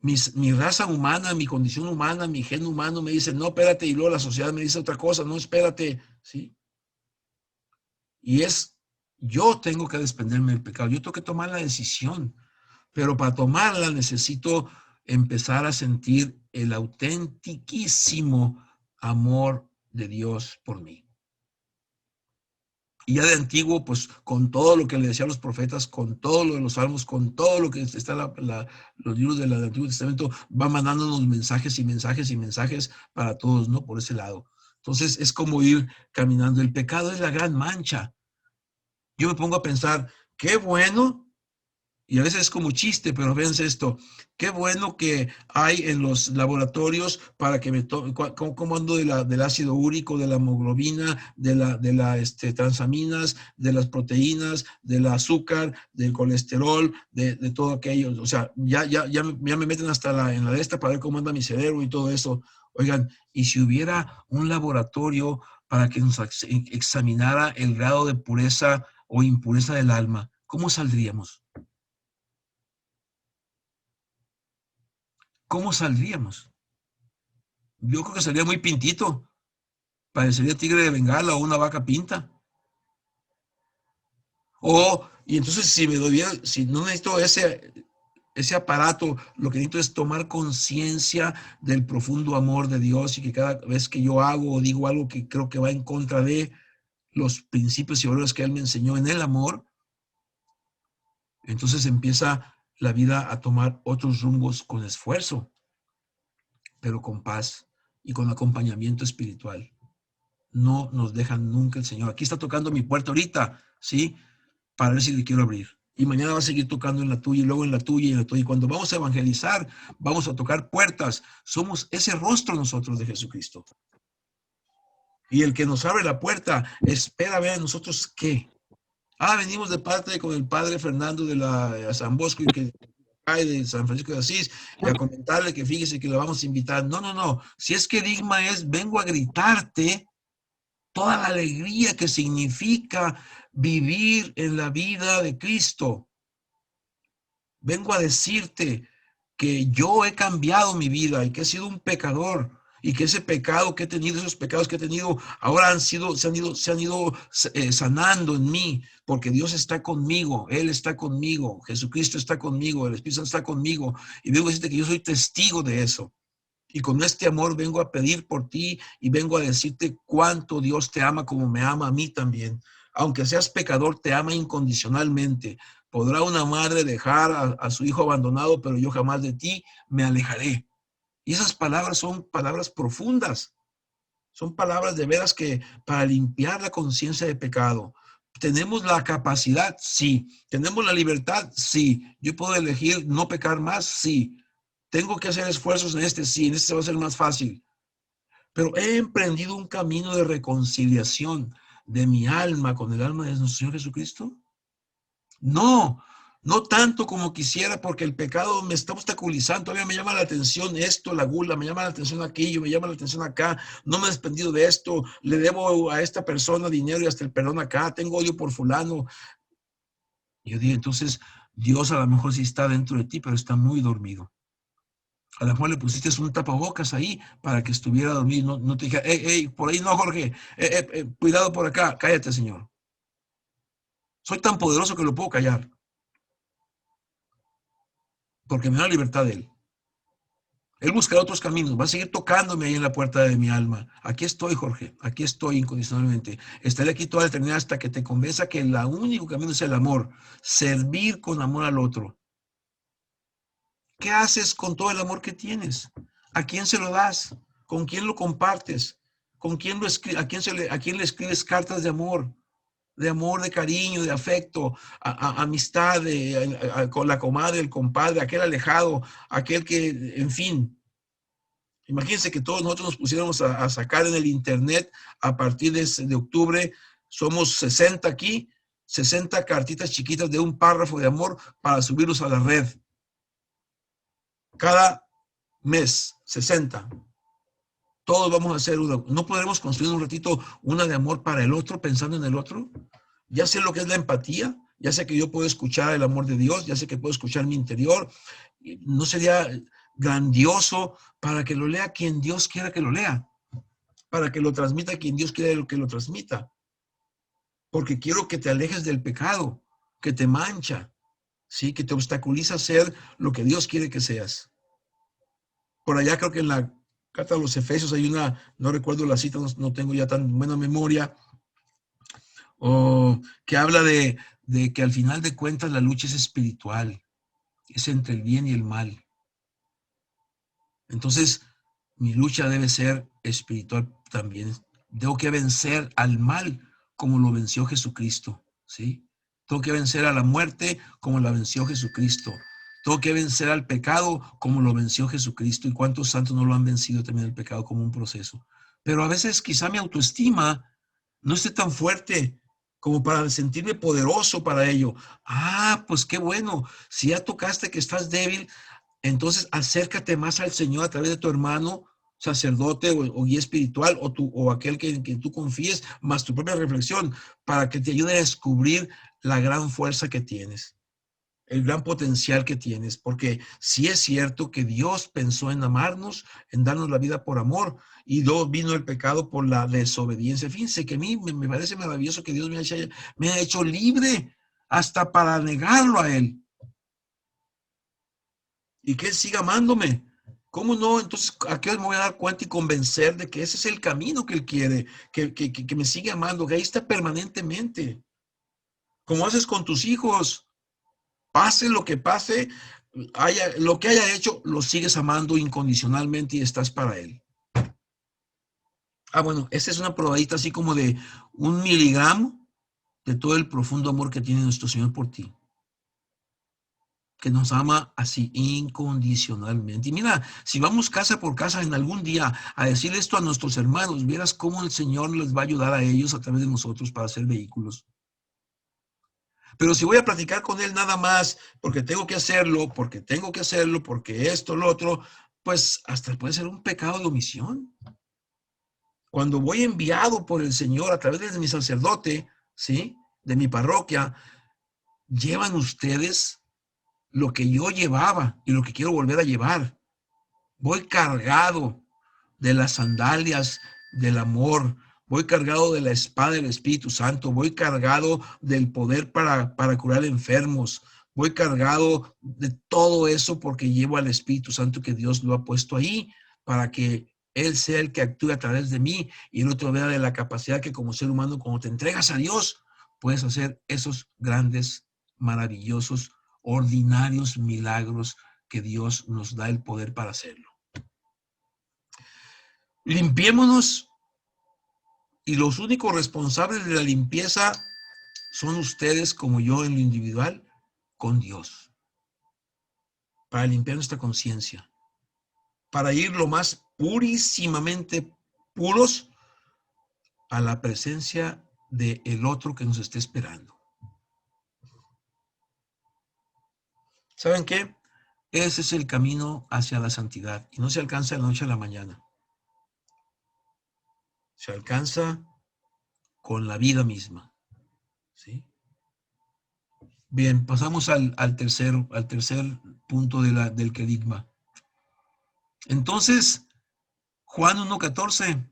Mi raza humana, mi condición humana, mi gen humano me dice, no, espérate, y luego la sociedad me dice otra cosa, no, espérate, ¿sí? Y yo tengo que desprenderme del pecado, yo tengo que tomar la decisión, pero para tomarla necesito empezar a sentir el autentiquísimo amor de Dios por mí. Y ya de antiguo, pues con todo lo que le decían los profetas, con todo lo de los salmos, con todo lo que está los libros del Antiguo Testamento, va mandándonos mensajes y mensajes y mensajes para todos, ¿no? Por ese lado. Entonces es como ir caminando. El pecado es la gran mancha. Yo me pongo a pensar, qué bueno Y a veces es como chiste, pero véanse esto. Qué bueno que hay en los laboratorios para que me tome, cómo ando del ácido úrico, de la hemoglobina, transaminas, de las proteínas, del azúcar, del colesterol, de todo aquello. O sea, ya me meten hasta en la de esta para ver cómo anda mi cerebro y todo eso. Oigan, y si hubiera un laboratorio para que nos examinara el grado de pureza o impureza del alma, ¿cómo saldríamos? ¿Cómo saldríamos? Yo creo que sería muy pintito. Parecería tigre de Bengala o una vaca pinta. Y entonces si no necesito ese aparato, lo que necesito es tomar conciencia del profundo amor de Dios y que cada vez que yo hago o digo algo que creo que va en contra de los principios y valores que Él me enseñó en el amor, entonces empieza la vida a tomar otros rumbos con esfuerzo, pero con paz y con acompañamiento espiritual. No nos deja nunca el Señor. Aquí está tocando mi puerta ahorita, ¿sí? Para ver si le quiero abrir. Y mañana va a seguir tocando en la tuya y luego en la tuya y en la tuya. Y cuando vamos a evangelizar, vamos a tocar puertas. Somos ese rostro nosotros de Jesucristo. Y el que nos abre la puerta espera ver a nosotros qué. Venimos de parte con el padre Fernando de la San Bosco y que de San Francisco de Asís y a comentarle que fíjese que lo vamos a invitar. No. Si es que Digma vengo a gritarte toda la alegría que significa vivir en la vida de Cristo. Vengo a decirte que yo he cambiado mi vida y que he sido un pecador y que ese pecado que he tenido, esos pecados que he tenido, ahora se han ido sanando en mí, porque Dios está conmigo, Él está conmigo, Jesucristo está conmigo, el Espíritu Santo está conmigo, y vengo a decirte que yo soy testigo de eso. Y con este amor vengo a pedir por ti y vengo a decirte cuánto Dios te ama como me ama a mí también. Aunque seas pecador, te ama incondicionalmente. Podrá una madre dejar a su hijo abandonado, pero yo jamás de ti me alejaré. Y esas palabras son palabras profundas. Son palabras de veras que para limpiar la conciencia de pecado. ¿Tenemos la capacidad? Sí. ¿Tenemos la libertad? Sí. ¿Yo puedo elegir no pecar más? Sí. ¿Tengo que hacer esfuerzos en este? Sí, en este va a ser más fácil. Pero he emprendido un camino de reconciliación de mi alma con el alma de nuestro Señor Jesucristo. No tanto como quisiera, porque el pecado me está obstaculizando. Todavía me llama la atención esto, la gula, me llama la atención aquello, me llama la atención acá. No me he desprendido de esto, le debo a esta persona dinero y hasta el perdón acá, tengo odio por fulano. Yo digo, entonces Dios a lo mejor sí está dentro de ti, pero está muy dormido. A lo mejor le pusiste un tapabocas ahí para que estuviera dormido. No te dije, por ahí no, Jorge, cuidado por acá, cállate, Señor. Soy tan poderoso que lo puedo callar. Porque me da la libertad de Él. Él buscará otros caminos, va a seguir tocándome ahí en la puerta de mi alma. Aquí estoy, Jorge, aquí estoy incondicionalmente. Estaré aquí toda la eternidad hasta que te convenza que el único camino es el amor. Servir con amor al otro. ¿Qué haces con todo el amor que tienes? ¿A quién se lo das? ¿Con quién lo compartes? ¿Con quién a quién le escribes cartas de amor, de cariño, de afecto, amistad, con la comadre, el compadre, aquel alejado, aquel que, en fin? Imagínense que todos nosotros nos pusiéramos a sacar en el internet a partir de octubre, somos 60 aquí, 60 cartitas chiquitas de un párrafo de amor para subirlos a la red. Cada mes, 60. Todos vamos a hacer una. ¿No podremos construir un ratito una de amor para el otro, pensando en el otro? Ya sé lo que es la empatía, ya sé que yo puedo escuchar el amor de Dios, ya sé que puedo escuchar mi interior. ¿No sería grandioso para que lo lea quien Dios quiera que lo lea? Para que lo transmita quien Dios quiera que lo transmita. Porque quiero que te alejes del pecado, que te mancha, ¿sí? Que te obstaculiza a ser lo que Dios quiere que seas. Por allá creo que en la carta de los Efesios hay una, no recuerdo la cita, no tengo ya tan buena memoria, que habla de que al final de cuentas la lucha es espiritual, es entre el bien y el mal. Entonces, mi lucha debe ser espiritual también. Tengo que vencer al mal como lo venció Jesucristo, ¿sí? Tengo que vencer a la muerte como la venció Jesucristo. Tengo que vencer al pecado como lo venció Jesucristo. ¿Y cuántos santos no lo han vencido también el pecado como un proceso? Pero a veces quizá mi autoestima no esté tan fuerte como para sentirme poderoso para ello. Ah, pues qué bueno. Si ya tocaste que estás débil, entonces acércate más al Señor a través de tu hermano, sacerdote o guía espiritual o aquel que tú confíes, más tu propia reflexión, para que te ayude a descubrir la gran fuerza que tienes, el gran potencial que tienes, porque sí es cierto que Dios pensó en amarnos, en darnos la vida por amor, y luego vino el pecado por la desobediencia. Fíjense que a mí me parece maravilloso que Dios me ha hecho libre hasta para negarlo a Él, y que Él siga amándome. ¿Cómo no? Entonces, ¿a qué me voy a dar cuenta y convencer de que ese es el camino que Él quiere, que me sigue amando, que ahí está permanentemente? Como haces con tus hijos. Pase lo que pase, lo que haya hecho, lo sigues amando incondicionalmente y estás para Él. Ah, bueno, esta es una probadita así como de 1 miligramo de todo el profundo amor que tiene nuestro Señor por ti. Que nos ama así incondicionalmente. Y mira, si vamos casa por casa en algún día a decir esto a nuestros hermanos, vieras cómo el Señor les va a ayudar a ellos a través de nosotros para hacer vehículos. Pero si voy a platicar con él nada más porque tengo que hacerlo, porque esto, lo otro, pues hasta puede ser un pecado de omisión. Cuando voy enviado por el Señor a través de mi sacerdote, ¿sí? De mi parroquia, llevan ustedes lo que yo llevaba y lo que quiero volver a llevar. Voy cargado de las sandalias del amor, voy cargado de la espada del Espíritu Santo, voy cargado del poder para curar enfermos, voy cargado de todo eso porque llevo al Espíritu Santo que Dios lo ha puesto ahí para que Él sea el que actúe a través de mí y el otro vea de la capacidad que como ser humano, cuando te entregas a Dios, puedes hacer esos grandes, maravillosos, ordinarios milagros que Dios nos da el poder para hacerlo. Limpiémonos, y los únicos responsables de la limpieza son ustedes como yo en lo individual con Dios, para limpiar nuestra conciencia, para ir lo más purísimamente puros a la presencia del otro que nos esté esperando. ¿Saben qué? Ese es el camino hacia la santidad y no se alcanza de la noche a la mañana. Se alcanza con la vida misma, ¿sí? Bien, pasamos al tercer punto del querigma. Entonces, Juan 1:14,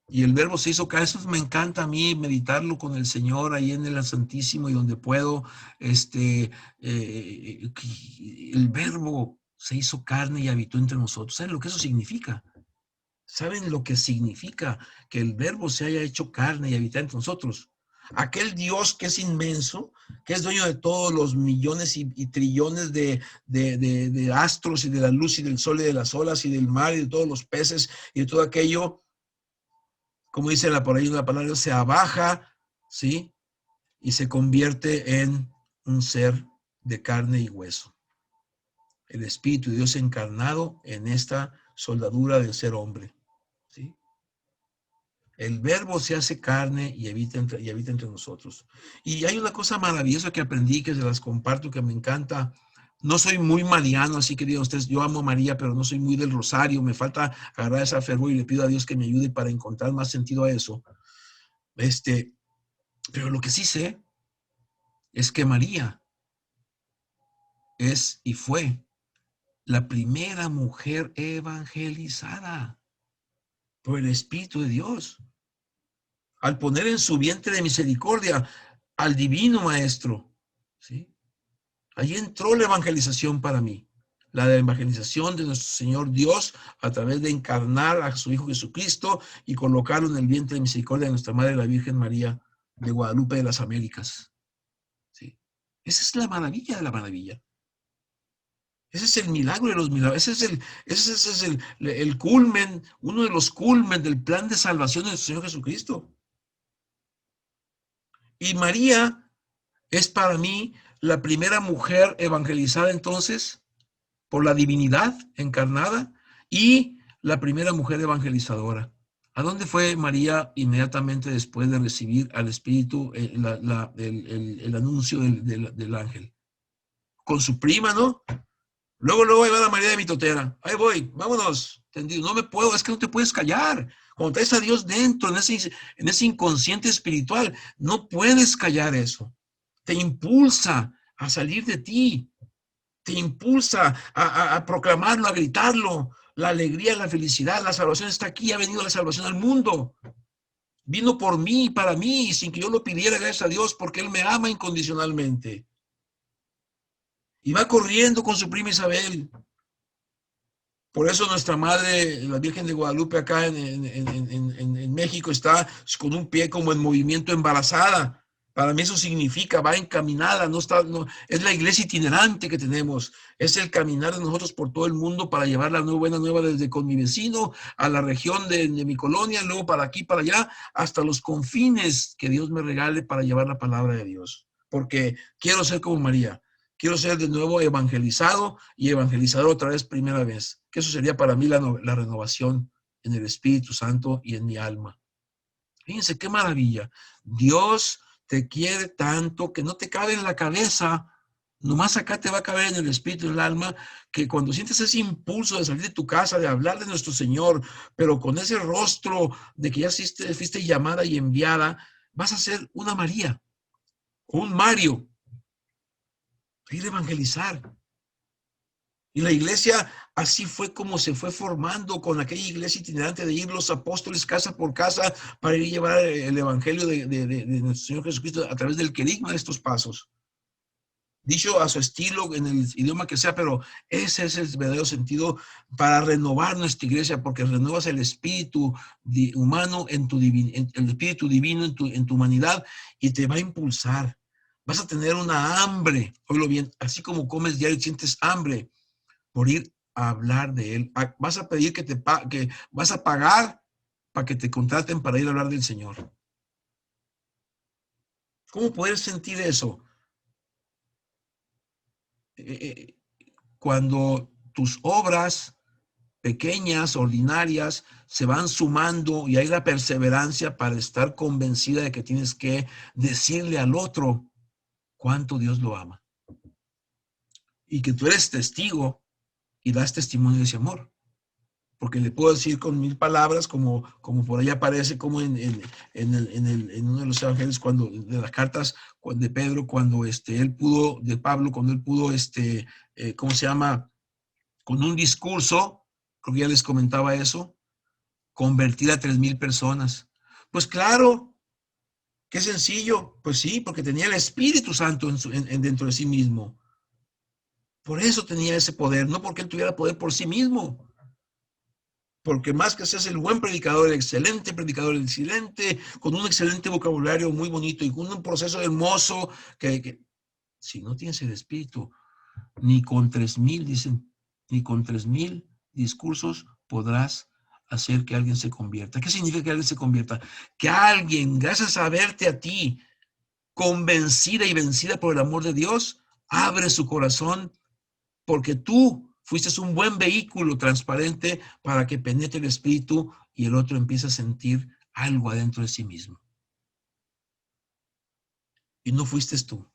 y el verbo se hizo carne. Eso me encanta a mí, meditarlo con el Señor ahí en el Santísimo y donde puedo. El verbo se hizo carne y habitó entre nosotros. ¿Saben lo que eso significa? ¿Saben lo que significa que el verbo se haya hecho carne y habitar entre nosotros? Aquel Dios que es inmenso, que es dueño de todos los millones y trillones de astros y de la luz y del sol y de las olas y del mar y de todos los peces y de todo aquello, como dice por ahí una palabra, se abaja, ¿sí? Y se convierte en un ser de carne y hueso. El Espíritu de Dios encarnado en esta soldadura del ser hombre, ¿sí? El verbo se hace carne y habita entre nosotros. Y hay una cosa maravillosa que aprendí, que se las comparto, que me encanta. No soy muy mariano, así que digan ustedes, yo amo a María, pero no soy muy del rosario. Me falta agarrar esa fervor y le pido a Dios que me ayude para encontrar más sentido a eso. Pero lo que sí sé es que María es y fue la primera mujer evangelizada por el Espíritu de Dios, al poner en su vientre de misericordia al divino Maestro, ¿sí? Ahí entró la evangelización para mí, la evangelización de nuestro Señor Dios a través de encarnar a su Hijo Jesucristo y colocarlo en el vientre de misericordia de nuestra Madre, la Virgen María de Guadalupe de las Américas, ¿sí? Esa es la maravilla de la maravilla. Ese es el milagro de los milagros. Ese es el culmen, uno de los culmen del plan de salvación de nuestro Señor Jesucristo. Y María es para mí la primera mujer evangelizada entonces por la divinidad encarnada y la primera mujer evangelizadora. ¿A dónde fue María inmediatamente después de recibir al Espíritu el anuncio del ángel? Con su prima, ¿no? Luego ahí va la María de Mitotera. Ahí voy, vámonos. Tendido. No me puedo, es que no te puedes callar. Cuando traes a Dios dentro, en ese inconsciente espiritual, no puedes callar eso. Te impulsa a salir de ti. Te impulsa a proclamarlo, a gritarlo. La alegría, la felicidad, la salvación está aquí. Ha venido la salvación al mundo. Vino por mí, para mí, sin que yo lo pidiera, gracias a Dios, porque Él me ama incondicionalmente. Y va corriendo con su prima Isabel. Por eso nuestra madre, la Virgen de Guadalupe, acá en México, está con un pie como en movimiento embarazada. Para mí eso significa, va encaminada, no, es la iglesia itinerante que tenemos. Es el caminar de nosotros por todo el mundo para llevar la buena nueva desde con mi vecino a la región de mi colonia, luego para aquí, para allá, hasta los confines que Dios me regale para llevar la palabra de Dios. Porque quiero ser como María. Quiero ser de nuevo evangelizado y evangelizador otra vez, primera vez. Que eso sería para mí la renovación en el Espíritu Santo y en mi alma. Fíjense qué maravilla. Dios te quiere tanto que no te cabe en la cabeza. Nomás acá te va a caber en el espíritu y el alma, que cuando sientes ese impulso de salir de tu casa, de hablar de nuestro Señor, pero con ese rostro de que ya fuiste llamada y enviada, vas a ser una María, un Mario, ir a evangelizar. Y la iglesia así fue como se fue formando, con aquella iglesia itinerante de ir los apóstoles casa por casa para ir a llevar el evangelio de nuestro Señor Jesucristo a través del querigma de estos pasos. Dicho a su estilo, en el idioma que sea, pero ese es el verdadero sentido para renovar nuestra iglesia, porque renuevas el espíritu humano en el espíritu divino en tu humanidad, y te va a impulsar. Vas a tener una hambre, oílo bien, así como comes diario y sientes hambre por ir a hablar de Él. Vas a pedir que vas a pagar para que te contraten para ir a hablar del Señor. ¿Cómo poder sentir eso? Cuando tus obras pequeñas, ordinarias, se van sumando y hay la perseverancia para estar convencida de que tienes que decirle al otro cuánto Dios lo ama. Y que tú eres testigo y das testimonio de ese amor. Porque le puedo decir con 1000 palabras, como por ahí aparece, como en uno de los evangelios, de las cartas de Pedro, cuando Pablo pudo, ¿cómo se llama? Con un discurso, creo que ya les comentaba eso, convertir a 3000 personas. Pues claro, qué sencillo. Pues sí, porque tenía el Espíritu Santo dentro de sí mismo. Por eso tenía ese poder, no porque él tuviera poder por sí mismo. Porque más que seas el buen predicador, el excelente, con un excelente vocabulario muy bonito y con un proceso hermoso, que si no tienes el Espíritu, ni con 3000, dicen, ni con 3000 discursos podrás hacer que alguien se convierta. ¿Qué significa que alguien se convierta? Que alguien, gracias a verte a ti, convencida y vencida por el amor de Dios, abre su corazón, porque tú fuiste un buen vehículo transparente para que penetre el espíritu y el otro empiece a sentir algo adentro de sí mismo. Y no fuiste tú.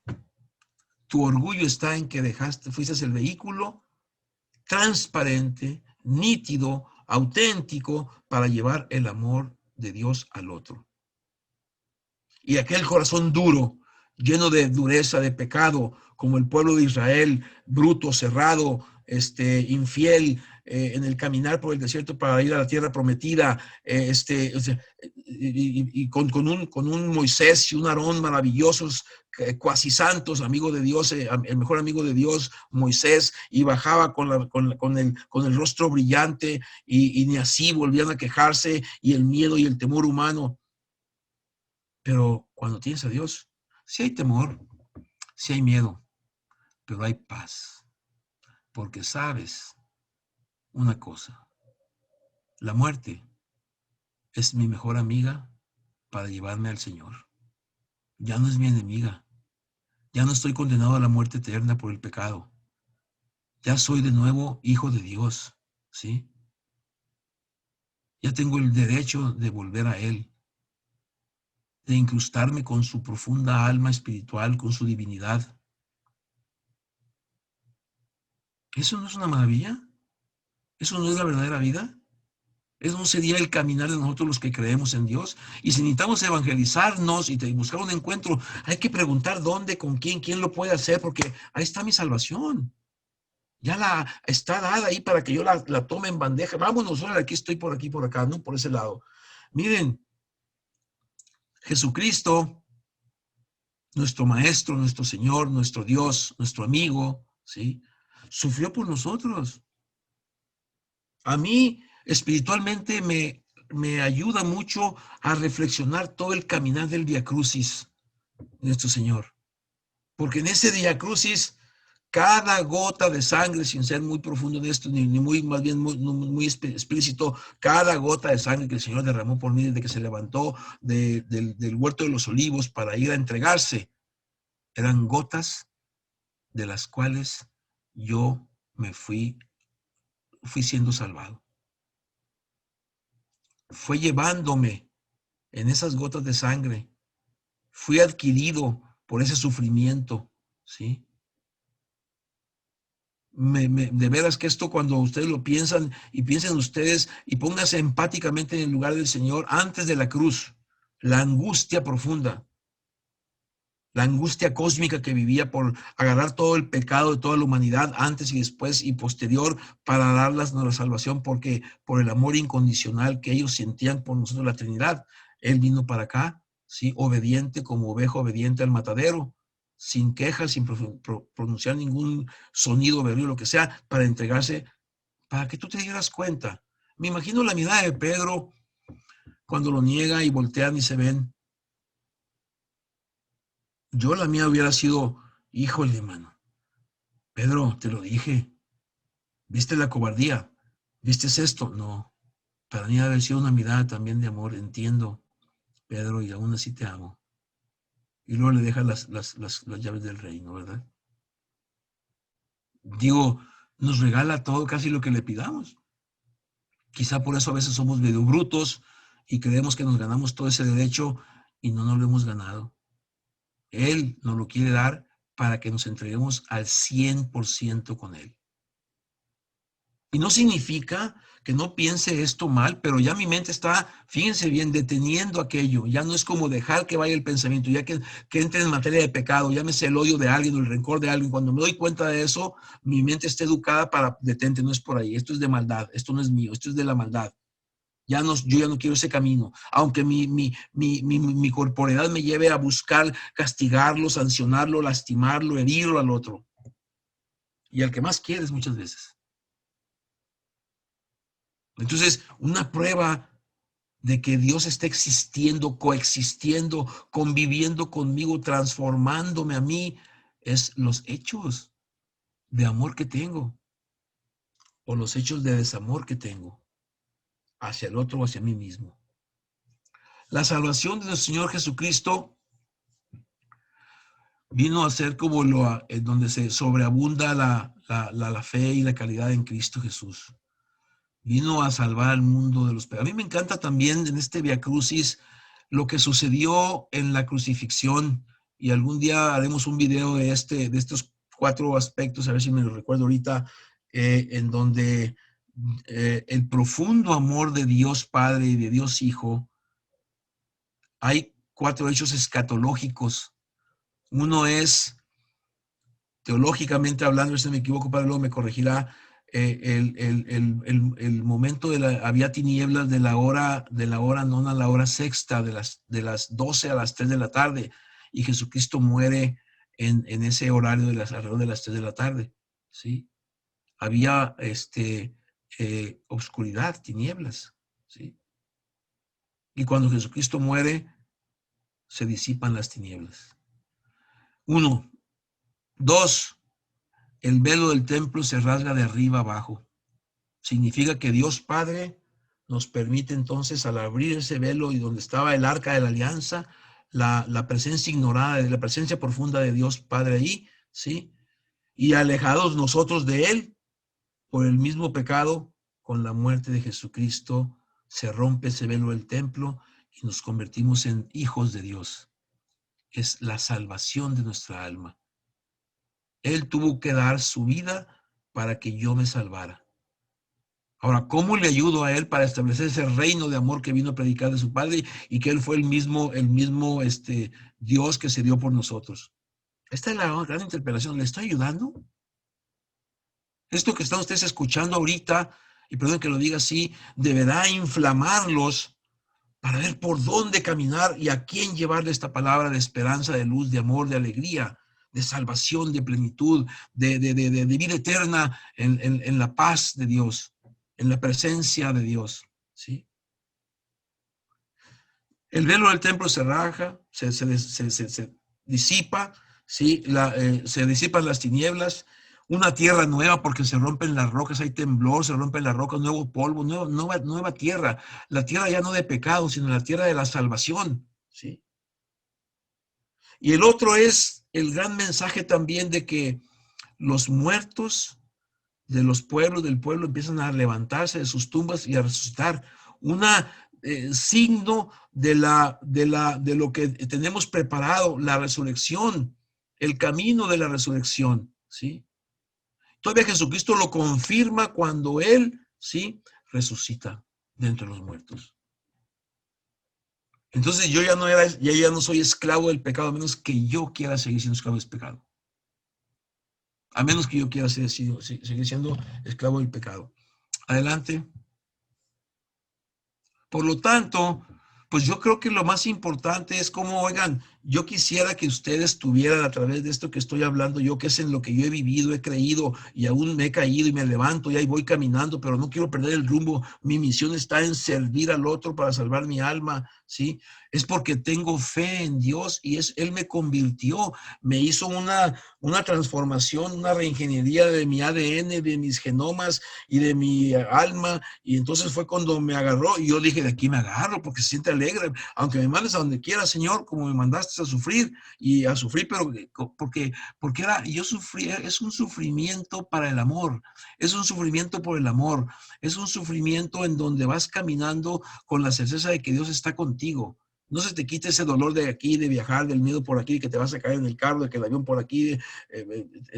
Tu orgullo está en que fuiste el vehículo transparente, nítido, auténtico para llevar el amor de Dios al otro. Y aquel corazón duro, lleno de dureza, de pecado, como el pueblo de Israel, bruto, cerrado, infiel, en el caminar por el desierto para ir a la tierra prometida, y con un Moisés y un Aarón maravillosos, cuasi santos, amigo de Dios, el mejor amigo de Dios, Moisés, y bajaba con el rostro brillante, y ni así volvían a quejarse, y el miedo y el temor humano. Pero cuando tienes a Dios, sí hay temor, sí hay miedo, pero hay paz, porque sabes una cosa: la muerte es mi mejor amiga para llevarme al Señor. ya no es mi enemiga. Ya no estoy condenado a la muerte eterna por el pecado. Ya soy de nuevo hijo de Dios, ¿sí? Ya tengo el derecho de volver a Él, de incrustarme con su profunda alma espiritual, con su divinidad. ¿Eso no es una maravilla? ¿Eso no es la verdadera vida? ¿Eso no sería el caminar de nosotros los que creemos en Dios? Y si necesitamos evangelizarnos y buscar un encuentro, hay que preguntar dónde, con quién lo puede hacer, porque ahí está mi salvación. Ya está dada ahí para que yo la tome en bandeja. Vámonos, ahora aquí estoy por aquí, por acá, no por ese lado. Miren, Jesucristo, nuestro Maestro, nuestro Señor, nuestro Dios, nuestro amigo, ¿sí? Sufrió por nosotros. A mí, espiritualmente, me ayuda mucho a reflexionar todo el caminar del Vía Crucis, nuestro Señor. Porque en ese Vía Crucis, cada gota de sangre, sin ser muy profundo de esto, ni muy, más bien muy explícito, cada gota de sangre que el Señor derramó por mí desde que se levantó del huerto de los olivos para ir a entregarse, eran gotas de las cuales yo me fui siendo salvado. Fue llevándome en esas gotas de sangre, fui adquirido por ese sufrimiento, ¿sí? De veras que esto, cuando ustedes lo piensan y piensen ustedes y pónganse empáticamente en el lugar del Señor antes de la cruz, la angustia profunda, la angustia cósmica que vivía por agarrar todo el pecado de toda la humanidad antes y después y posterior para darles la salvación, porque por el amor incondicional que ellos sentían por nosotros, la Trinidad, Él vino para acá, ¿sí? Obediente como oveja obediente al matadero, sin quejas, sin pronunciar ningún sonido, berrío, lo que sea, para entregarse, para que tú te dieras cuenta. Me imagino la mirada de Pedro cuando lo niega y voltean y se ven. Yo la mía hubiera sido, híjole, hermano, Pedro, te lo dije, ¿viste la cobardía? ¿Viste esto? No, para mí haber sido una mirada también de amor, entiendo, Pedro, y aún así te amo. Y luego le deja las llaves del reino, ¿verdad? Digo, nos regala todo, casi lo que le pidamos. Quizá por eso a veces somos medio brutos y creemos que nos ganamos todo ese derecho y no nos lo hemos ganado. Él nos lo quiere dar para que nos entreguemos al 100% con Él. Y no significa que no piense esto mal, pero ya mi mente está, fíjense bien, deteniendo aquello. Ya no es como dejar que vaya el pensamiento, ya que entre en materia de pecado, llámese el odio de alguien o el rencor de alguien. Cuando me doy cuenta de eso, mi mente está educada para detente, no es por ahí. Esto es de maldad, esto no es mío, esto es de la maldad. Yo ya no quiero ese camino, aunque mi corporeidad me lleve a buscar castigarlo, sancionarlo, lastimarlo, herirlo al otro. Y al que más quieres muchas veces. Entonces, una prueba de que Dios está existiendo, coexistiendo, conviviendo conmigo, transformándome a mí, es los hechos de amor que tengo o los hechos de desamor que tengo hacia el otro o hacia mí mismo. La salvación de nuestro Señor Jesucristo vino a ser como donde se sobreabunda la fe y la caridad en Cristo Jesús. Vino a salvar al mundo de los pecados. A mí me encanta también en este Via Crucis lo que sucedió en la crucifixión, y algún día haremos un video de estos 4 aspectos, a ver si me lo recuerdo ahorita, en donde el profundo amor de Dios Padre y de Dios Hijo. Hay 4 hechos escatológicos. Uno es, teológicamente hablando, si me equivoco, Padre, luego me corregirá, el momento había tinieblas de la hora nona a la hora sexta, de las 12 a las 3 de la tarde, y Jesucristo muere en ese horario alrededor de las 3 de la tarde, ¿sí? Había oscuridad, tinieblas, ¿sí? Y cuando Jesucristo muere, se disipan las tinieblas. 1. 2. El velo del templo se rasga de arriba abajo. Significa que Dios Padre nos permite entonces, al abrir ese velo y donde estaba el arca de la alianza, la presencia ignorada, la presencia profunda de Dios Padre ahí, ¿sí? Y alejados nosotros de Él por el mismo pecado, con la muerte de Jesucristo, se rompe ese velo del templo y nos convertimos en hijos de Dios. Es la salvación de nuestra alma. Él tuvo que dar su vida para que yo me salvara. Ahora, ¿cómo le ayudo a Él para establecer ese reino de amor que vino a predicar de su Padre y que Él fue el mismo Dios que se dio por nosotros? Esta es la gran interpelación. ¿Le estoy ayudando? Esto que están ustedes escuchando ahorita, y perdón que lo diga así, deberá inflamarlos para ver por dónde caminar y a quién llevarle esta palabra de esperanza, de luz, de amor, de alegría, de salvación, de plenitud, de vida eterna en la paz de Dios, en la presencia de Dios, ¿sí? El velo del templo se raja, se disipa, ¿sí? Se disipan las tinieblas, una tierra nueva porque se rompen las rocas, hay temblor, se rompen las rocas, nuevo polvo, nueva tierra, la tierra ya no de pecado, sino la tierra de la salvación, ¿sí? Y el otro es el gran mensaje también de que los muertos de los pueblos, del pueblo, empiezan a levantarse de sus tumbas y a resucitar. Una signo de lo que tenemos preparado, la resurrección, el camino de la resurrección, ¿sí? Todavía Jesucristo lo confirma cuando Él, ¿sí?, resucita de entre los muertos. Entonces yo ya no soy esclavo del pecado, a menos que yo quiera seguir siendo esclavo del pecado. A menos que yo quiera seguir siendo esclavo del pecado. Adelante. Por lo tanto, pues yo creo que lo más importante es como, oigan, yo quisiera que ustedes tuvieran a través de esto que estoy hablando, yo que es en lo que yo he vivido, he creído y aún me he caído y me levanto y ahí voy caminando, pero no quiero perder el rumbo. Mi misión está en servir al otro para salvar mi alma, ¿sí? Es porque tengo fe en Dios y Él me convirtió, me hizo una transformación, una reingeniería de mi ADN, de mis genomas y de mi alma, y entonces fue cuando me agarró y yo dije, de aquí me agarro porque se siente alegre, aunque me mandes a donde quiera, Señor, como me mandaste a sufrir, pero porque yo sufrí, es un sufrimiento para el amor, es un sufrimiento por el amor, es un sufrimiento en donde vas caminando con la certeza de que Dios está contigo. No se te quite ese dolor de aquí, de viajar, del miedo por aquí, de que te vas a caer en el carro, de que el avión por aquí,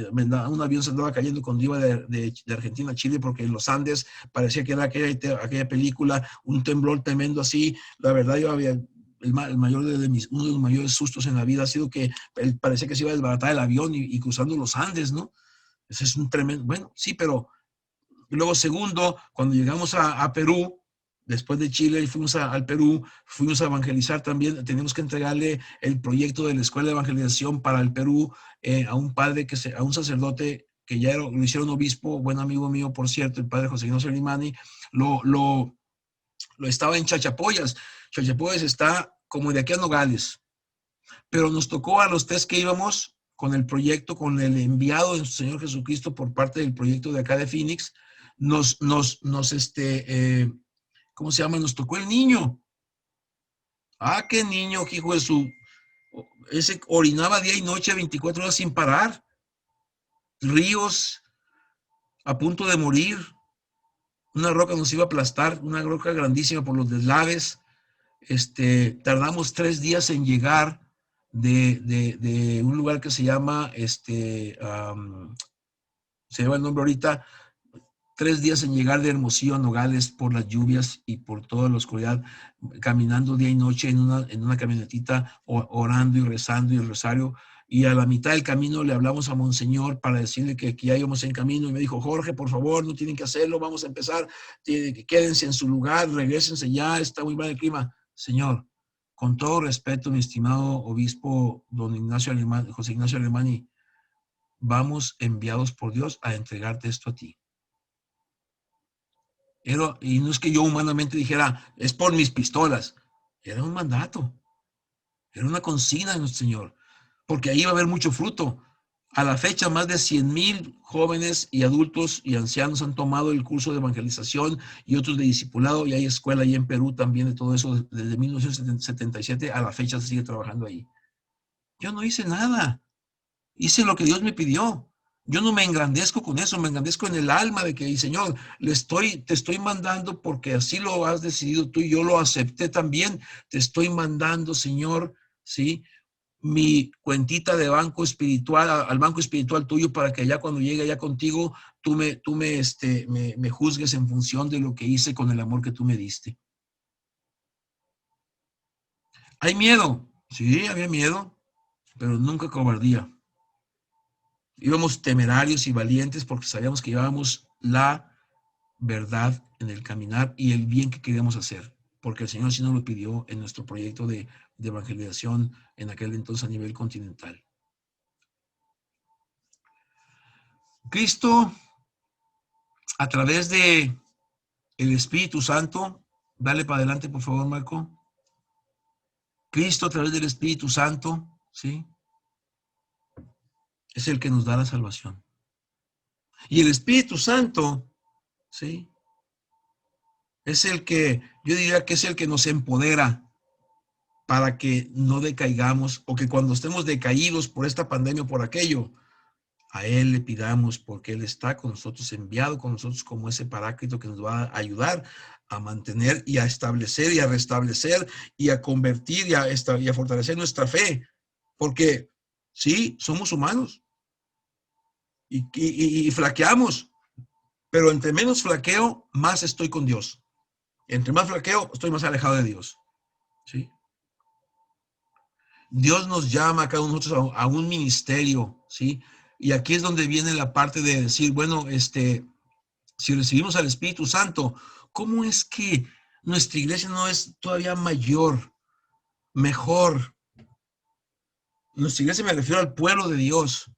un avión se andaba cayendo cuando iba de Argentina a Chile, porque en los Andes parecía que era aquella película, un temblor tremendo así. La verdad, yo había uno de los mayores sustos en la vida ha sido que parecía que se iba a desbaratar el avión y cruzando los Andes, ¿no? Ese es un tremendo, bueno, sí, pero luego segundo, cuando llegamos a Perú, después de Chile, fuimos al Perú, fuimos a evangelizar también, teníamos que entregarle el proyecto de la Escuela de Evangelización para el Perú a un padre, a un sacerdote que ya lo hicieron obispo, buen amigo mío, por cierto, el padre José Ignacio Limani, lo estaba en Chachapoyas. Chachapoyas está como de aquí a Nogales, pero nos tocó a los tres que íbamos con el proyecto, con el enviado de nuestro Señor Jesucristo por parte del proyecto de acá de Phoenix, ¿cómo se llama? Nos tocó el niño. Ah, qué niño, hijo de su... Ese orinaba día y noche 24 horas sin parar. Ríos, a punto de morir. Una roca nos iba a aplastar, una roca grandísima por los deslaves. Tardamos 3 días en llegar de un lugar que se llama, se llama el nombre ahorita, 3 días en llegar de Hermosillo a Nogales por las lluvias y por toda la oscuridad, caminando día y noche en una camionetita, orando y rezando y el rosario. Y a la mitad del camino le hablamos a Monseñor para decirle que ya íbamos en camino y me dijo, Jorge, por favor, no tienen que hacerlo, vamos a empezar, quédense en su lugar, regrésense ya, está muy mal el clima. Señor, con todo respeto, mi estimado obispo don José Ignacio Alemani, vamos enviados por Dios a entregarte esto a ti. Y no es que yo humanamente dijera, es por mis pistolas. Era un mandato. Era una consigna de nuestro Señor. Porque ahí iba a haber mucho fruto. A la fecha, más de 100,000 jóvenes y adultos y ancianos han tomado el curso de evangelización y otros de discipulado, y hay escuela ahí en Perú también de todo eso. Desde 1977 a la fecha se sigue trabajando ahí. Yo no hice nada. Hice lo que Dios me pidió. Yo no me engrandezco con eso, me engrandezco en el alma de que, Señor, te estoy mandando porque así lo has decidido tú y yo lo acepté también. Te estoy mandando, Señor, ¿sí? Mi cuentita de banco espiritual, al banco espiritual tuyo, para que allá cuando llegue allá contigo, tú me juzgues en función de lo que hice con el amor que tú me diste. ¿Hay miedo? Sí, había miedo, pero nunca cobardía. Íbamos temerarios y valientes porque sabíamos que llevábamos la verdad en el caminar y el bien que queríamos hacer, porque el Señor así nos lo pidió en nuestro proyecto de evangelización en aquel entonces a nivel continental. Cristo, a través de el Espíritu Santo, dale para adelante por favor, Marco. Cristo, a través del Espíritu Santo, ¿sí? Es el que nos da la salvación. Y el Espíritu Santo, ¿sí? Es el que, yo diría que es el que nos empodera para que no decaigamos, o que cuando estemos decaídos por esta pandemia o por aquello, a Él le pidamos, porque Él está con nosotros, enviado con nosotros como ese paráclito que nos va a ayudar a mantener y a establecer y a restablecer y a convertir y a fortalecer nuestra fe. Porque sí, somos humanos y flaqueamos, pero entre menos flaqueo, más estoy con Dios. Entre más flaqueo, estoy más alejado de Dios. ¿Sí? Dios nos llama a cada uno de nosotros a un ministerio, ¿sí? Y aquí es donde viene la parte de decir, bueno, si recibimos al Espíritu Santo, ¿cómo es que nuestra iglesia no es todavía mayor, mejor? Nuestra iglesia, me refiero al pueblo de Dios.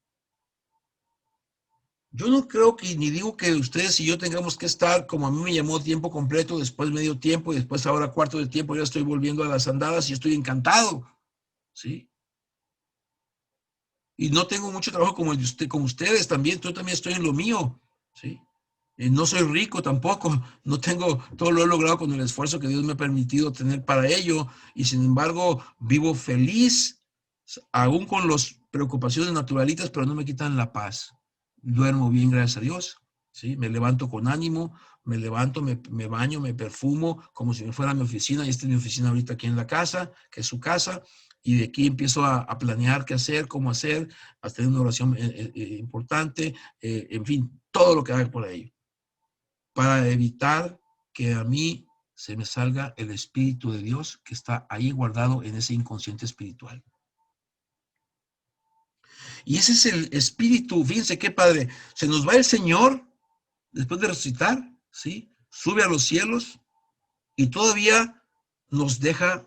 Yo no creo que, ni digo que ustedes y yo tengamos que estar, como a mí me llamó, tiempo completo, después medio tiempo y después ahora cuarto de tiempo. Ya estoy volviendo a las andadas y estoy encantado, ¿sí? Y no tengo mucho trabajo como el de usted, como ustedes también. Yo también estoy en lo mío, ¿sí? No soy rico tampoco, no tengo, todo lo he logrado con el esfuerzo que Dios me ha permitido tener para ello, y sin embargo vivo feliz, aún con las preocupaciones naturalitas, pero no me quitan la paz. Duermo bien, gracias a Dios, ¿sí? Me levanto con ánimo, me levanto, me baño, me perfumo, como si me fuera a mi oficina, y esta es mi oficina ahorita aquí en la casa, que es su casa, y de aquí empiezo a planear qué hacer, cómo hacer, a tener una oración importante, en fin, todo lo que haga por ahí, para evitar que a mí se me salga el Espíritu de Dios que está ahí guardado en ese inconsciente espiritual. Y ese es el Espíritu, fíjense qué padre, se nos va el Señor después de resucitar, ¿sí? Sube a los cielos y todavía nos deja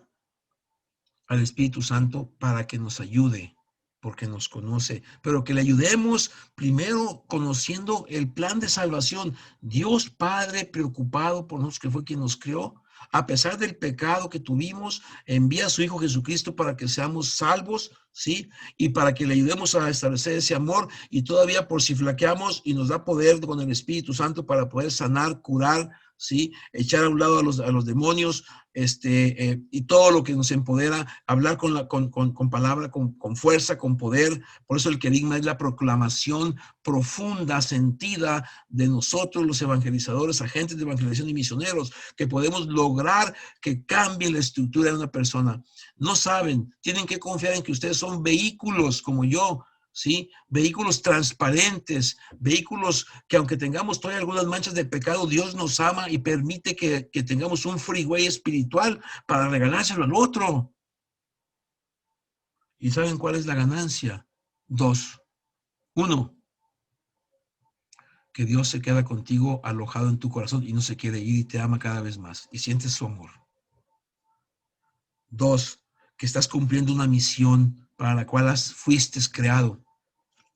al Espíritu Santo para que nos ayude, porque nos conoce, pero que le ayudemos primero conociendo el plan de salvación. Dios Padre, preocupado por nosotros, que fue quien nos creó, a pesar del pecado que tuvimos, envía a su Hijo Jesucristo para que seamos salvos, ¿sí? Y para que le ayudemos a establecer ese amor, y todavía por si flaqueamos, y nos da poder con el Espíritu Santo para poder sanar, curar, ¿sí? Echar a un lado a los demonios, y todo lo que nos empodera, hablar con palabra, con fuerza, con poder. Por eso el querigma es la proclamación profunda, sentida de nosotros los evangelizadores, agentes de evangelización y misioneros, que podemos lograr que cambie la estructura de una persona. No saben, tienen que confiar en que ustedes son vehículos como yo, ¿sí? Vehículos transparentes, vehículos que aunque tengamos todavía algunas manchas de pecado, Dios nos ama y permite que tengamos un freeway espiritual para regalárselo al otro. ¿Y saben cuál es la ganancia? Dos. Uno, que Dios se queda contigo alojado en tu corazón y no se quiere ir y te ama cada vez más y sientes su amor. Dos, que estás cumpliendo una misión para la cual fuiste creado.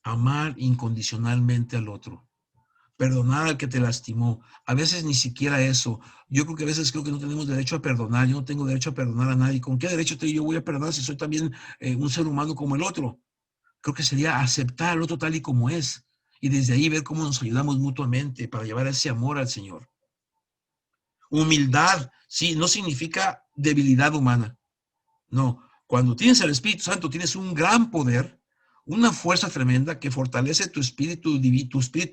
Amar incondicionalmente al otro. Perdonar al que te lastimó. A veces ni siquiera eso. Yo creo que a veces creo que no tenemos derecho a perdonar. Yo no tengo derecho a perdonar a nadie. ¿Con qué derecho yo voy a perdonar si soy también un ser humano como el otro? Creo que sería aceptar al otro tal y como es y desde ahí ver cómo nos ayudamos mutuamente para llevar ese amor al Señor. Humildad, sí, no significa debilidad humana. No, cuando tienes el Espíritu Santo tienes un gran poder, una fuerza tremenda que fortalece tu espíritu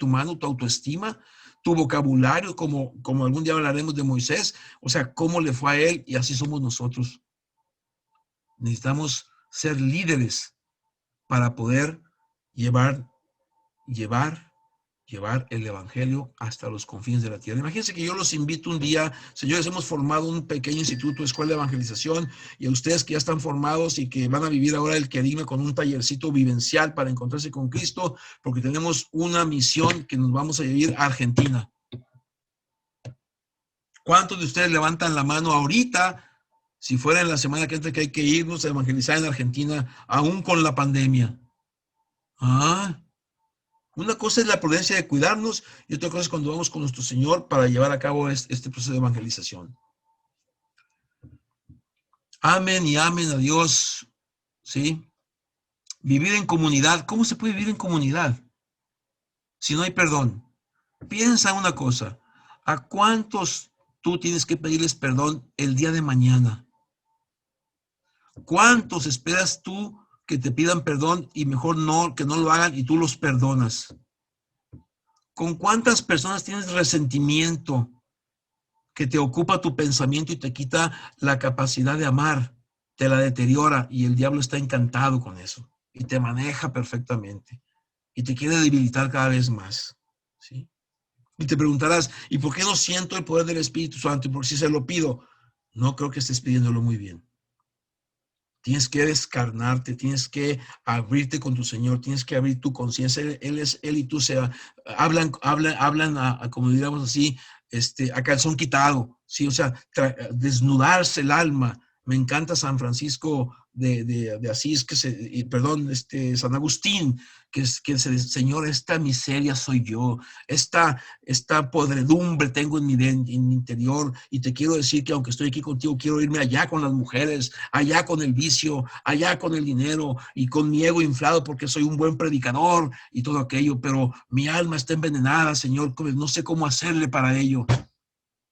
humano, tu autoestima, tu vocabulario, como algún día hablaremos de Moisés, o sea, cómo le fue a él, y así somos nosotros. Necesitamos ser líderes para poder llevar el evangelio hasta los confines de la tierra. Imagínense que yo los invito un día, señores, hemos formado un pequeño instituto, escuela de evangelización, y a ustedes que ya están formados y que van a vivir ahora el querigma con un tallercito vivencial para encontrarse con Cristo, porque tenemos una misión que nos vamos a vivir a Argentina. ¿Cuántos de ustedes levantan la mano ahorita, si fuera en la semana que entra, que hay que irnos a evangelizar en Argentina, aún con la pandemia? Una cosa es la prudencia de cuidarnos y otra cosa es cuando vamos con nuestro Señor para llevar a cabo este proceso de evangelización. Amén y amén a Dios, ¿sí? Vivir en comunidad. ¿Cómo se puede vivir en comunidad si no hay perdón? Piensa una cosa. ¿A cuántos tú tienes que pedirles perdón el día de mañana? ¿Cuántos esperas tú que te pidan perdón y mejor no, que no lo hagan y tú los perdonas? ¿Con cuántas personas tienes resentimiento que te ocupa tu pensamiento y te quita la capacidad de amar? Te la deteriora y el diablo está encantado con eso y te maneja perfectamente y te quiere debilitar cada vez más, ¿sí? Y te preguntarás, ¿y por qué no siento el poder del Espíritu Santo? Y por si se lo pido, no creo que estés pidiéndolo muy bien. Tienes que descarnarte, tienes que abrirte con tu Señor, tienes que abrir tu conciencia. Él y tú hablan como diríamos así, a calzón quitado, ¿sí? O sea, desnudarse el alma. Me encanta San Francisco de Asís, San Agustín, que dice, Señor, esta miseria soy yo, esta podredumbre tengo en mi interior, y te quiero decir que aunque estoy aquí contigo, quiero irme allá con las mujeres, allá con el vicio, allá con el dinero, y con mi ego inflado porque soy un buen predicador y todo aquello, pero mi alma está envenenada, Señor, no sé cómo hacerle para ello.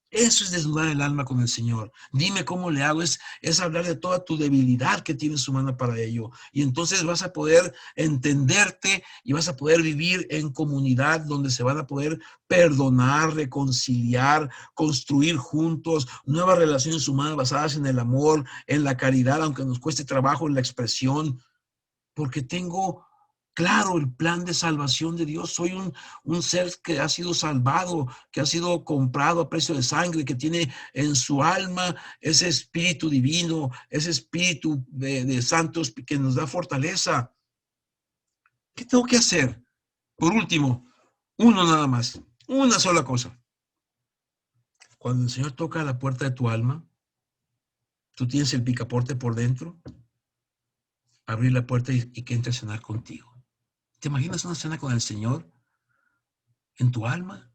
Eso es desnudar el alma con el Señor. Dime cómo le hago. Es hablar de toda tu debilidad que tienes humana para ello. Y entonces vas a poder entenderte y vas a poder vivir en comunidad donde se van a poder perdonar, reconciliar, construir juntos nuevas relaciones humanas basadas en el amor, en la caridad, aunque nos cueste trabajo en la expresión, porque tengo claro el plan de salvación de Dios. Soy un ser que ha sido salvado, que ha sido comprado a precio de sangre, que tiene en su alma ese espíritu divino, ese espíritu de santos que nos da fortaleza. ¿Qué tengo que hacer? Por último, uno nada más, una sola cosa. Cuando el Señor toca la puerta de tu alma, tú tienes el picaporte por dentro, abrir la puerta y que entre a cenar contigo. ¿Te imaginas una cena con el Señor en tu alma?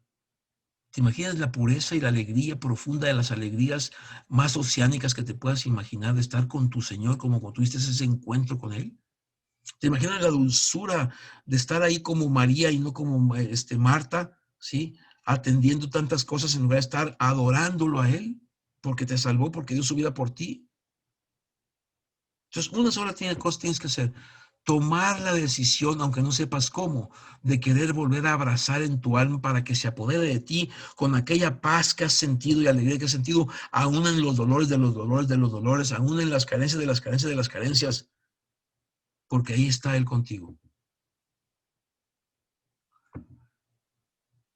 ¿Te imaginas la pureza y la alegría profunda de las alegrías más oceánicas que te puedas imaginar de estar con tu Señor como cuando tuviste ese encuentro con Él? ¿Te imaginas la dulzura de estar ahí como María y no como Marta, ¿sí? Atendiendo tantas cosas en lugar de estar adorándolo a Él porque te salvó, porque dio su vida por ti. Entonces, una sola cosa tienes que hacer. Tomar la decisión, aunque no sepas cómo, de querer volver a abrazar en tu alma para que se apodere de ti con aquella paz que has sentido y alegría que has sentido, aún en los dolores de los dolores de los dolores, aún en las carencias de las carencias de las carencias, porque ahí está Él contigo.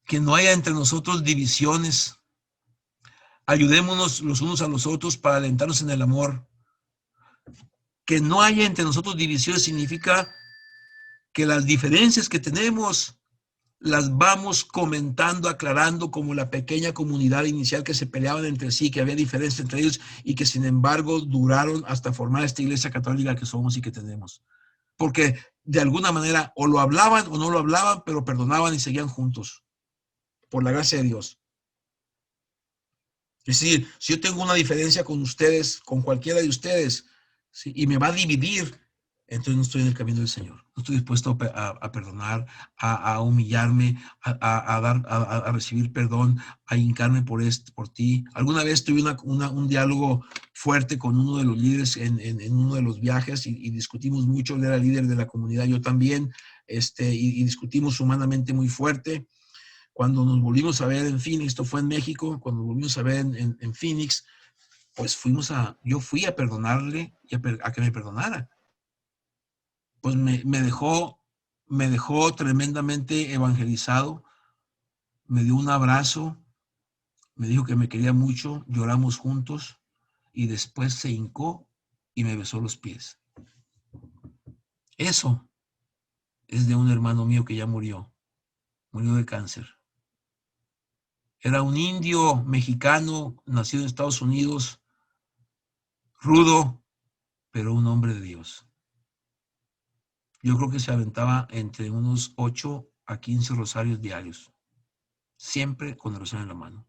Que no haya entre nosotros divisiones. Ayudémonos los unos a los otros para alentarnos en el amor. Que no haya entre nosotros divisiones significa que las diferencias que tenemos las vamos comentando, aclarando, como la pequeña comunidad inicial que se peleaban entre sí, que había diferencias entre ellos y que sin embargo duraron hasta formar esta iglesia católica que somos y que tenemos. Porque de alguna manera o lo hablaban o no lo hablaban, pero perdonaban y seguían juntos, por la gracia de Dios. Es decir, si yo tengo una diferencia con ustedes, con cualquiera de ustedes, ¿sí? Y me va a dividir, entonces no estoy en el camino del Señor. No estoy dispuesto a perdonar, a humillarme, a recibir perdón, a hincarme por ti. Alguna vez tuve un diálogo fuerte con uno de los líderes en uno de los viajes y discutimos mucho. Él era líder de la comunidad, yo también, y discutimos humanamente muy fuerte. Cuando nos volvimos a ver en Phoenix, esto fue en México, cuando nos volvimos a ver en Phoenix, pues yo fui a perdonarle y a que me perdonara. Pues me dejó tremendamente evangelizado, me dio un abrazo, me dijo que me quería mucho, lloramos juntos y después se hincó y me besó los pies. Eso es de un hermano mío que ya murió de cáncer. Era un indio mexicano, nacido en Estados Unidos, rudo, pero un hombre de Dios. Yo creo que se aventaba entre unos 8 a 15 rosarios diarios, siempre con el rosario en la mano.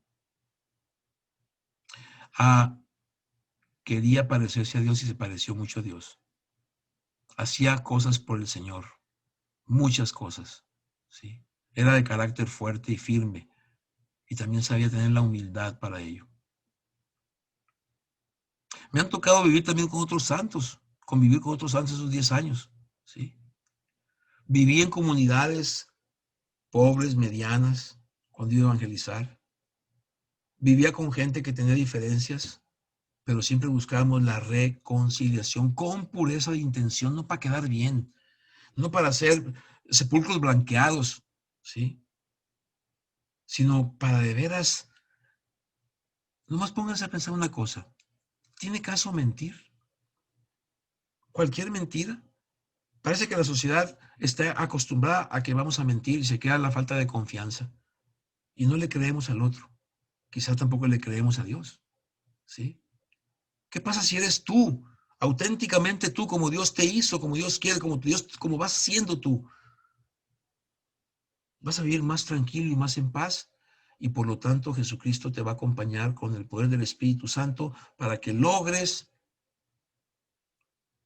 Quería parecerse a Dios y se pareció mucho a Dios. Hacía cosas por el Señor, muchas cosas, ¿sí? Era de carácter fuerte y firme y también sabía tener la humildad para ello. Me han tocado vivir también con otros santos, convivir con otros santos esos 10 años, ¿sí? Viví en comunidades pobres, medianas, cuando iba a evangelizar. Vivía con gente que tenía diferencias, pero siempre buscábamos la reconciliación con pureza de intención, no para quedar bien, no para hacer sepulcros blanqueados, ¿sí? Sino para de veras, nomás pónganse a pensar una cosa, ¿tiene caso mentir? ¿Cualquier mentira? Parece que la sociedad está acostumbrada a que vamos a mentir y se queda la falta de confianza. Y no le creemos al otro. Quizá tampoco le creemos a Dios, ¿sí? ¿Qué pasa si eres tú, auténticamente tú, como Dios te hizo, como Dios quiere, como vas siendo tú? Vas a vivir más tranquilo y más en paz. Y por lo tanto, Jesucristo te va a acompañar con el poder del Espíritu Santo para que logres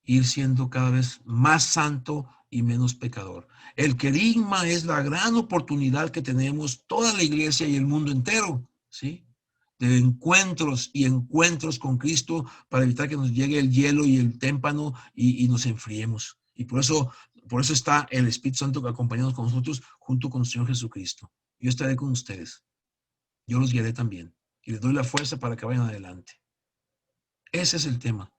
ir siendo cada vez más santo y menos pecador. El querigma es la gran oportunidad que tenemos toda la iglesia y el mundo entero, ¿sí? De encuentros y encuentros con Cristo para evitar que nos llegue el hielo y el témpano y nos enfriemos. Y por eso está el Espíritu Santo acompañándonos con nosotros junto con el Señor Jesucristo. Yo estaré con ustedes. Yo los guiaré también. Y les doy la fuerza para que vayan adelante. Ese es el tema.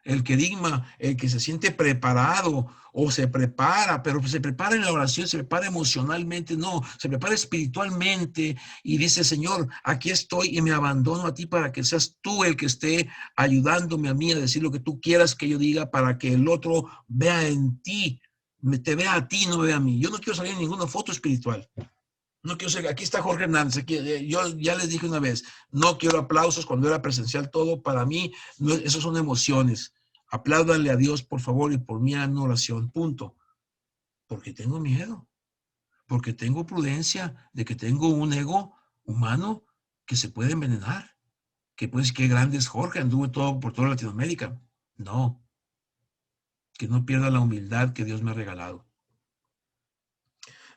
El querigma, el que se siente preparado o se prepara, pero se prepara en la oración, se prepara emocionalmente, no, se prepara espiritualmente y dice, Señor, aquí estoy y me abandono a ti para que seas tú el que esté ayudándome a mí a decir lo que tú quieras que yo diga para que el otro vea en ti, te vea a ti, no me vea a mí. Yo no quiero salir en ninguna foto espiritual. No quiero ser, aquí está Jorge Hernández, aquí, yo ya les dije una vez, no quiero aplausos cuando era presencial todo, para mí, no, eso son emociones. Apláudanle a Dios, por favor, y por mí en oración, punto. Porque tengo miedo, porque tengo prudencia de que tengo un ego humano que se puede envenenar, que pues qué grande es Jorge, anduve por toda Latinoamérica. No, que no pierda la humildad que Dios me ha regalado.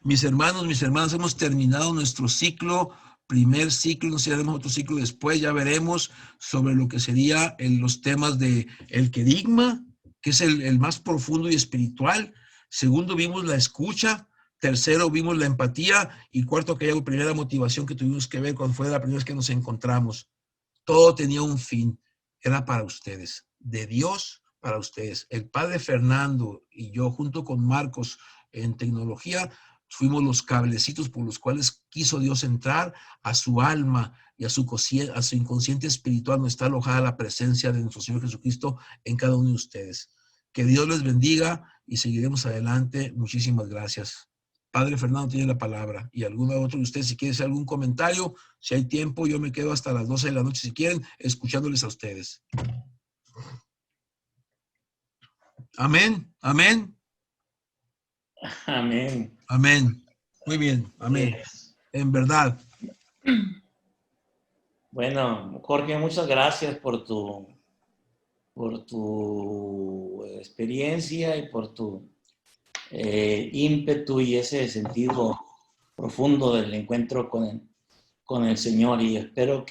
Mis hermanos, mis hermanas, hemos terminado nuestro ciclo, primer ciclo, no sé si haremos otro ciclo después, ya veremos sobre lo que sería los temas de el querigma, que es el más profundo y espiritual. Segundo, vimos la escucha. Tercero, vimos la empatía. Y cuarto, aquella primera motivación que tuvimos que ver cuando fue la primera vez que nos encontramos. Todo tenía un fin, era para ustedes, de Dios para ustedes. El padre Fernando y yo, junto con Marcos en tecnología, fuimos los cablecitos por los cuales quiso Dios entrar a su alma y a su inconsciente espiritual, donde está alojada la presencia de nuestro Señor Jesucristo en cada uno de ustedes. Que Dios les bendiga y seguiremos adelante. Muchísimas gracias. Padre Fernando tiene la palabra y alguno otro de ustedes, si quiere hacer algún comentario, si hay tiempo, yo me quedo hasta las 12 de la noche, si quieren, escuchándoles a ustedes. Amén, amén. Amén. Amén. Muy bien, amén. En verdad. Bueno, Jorge, muchas gracias por tu tu experiencia y por tu ímpetu y ese sentido profundo del encuentro con el Señor. Y estoy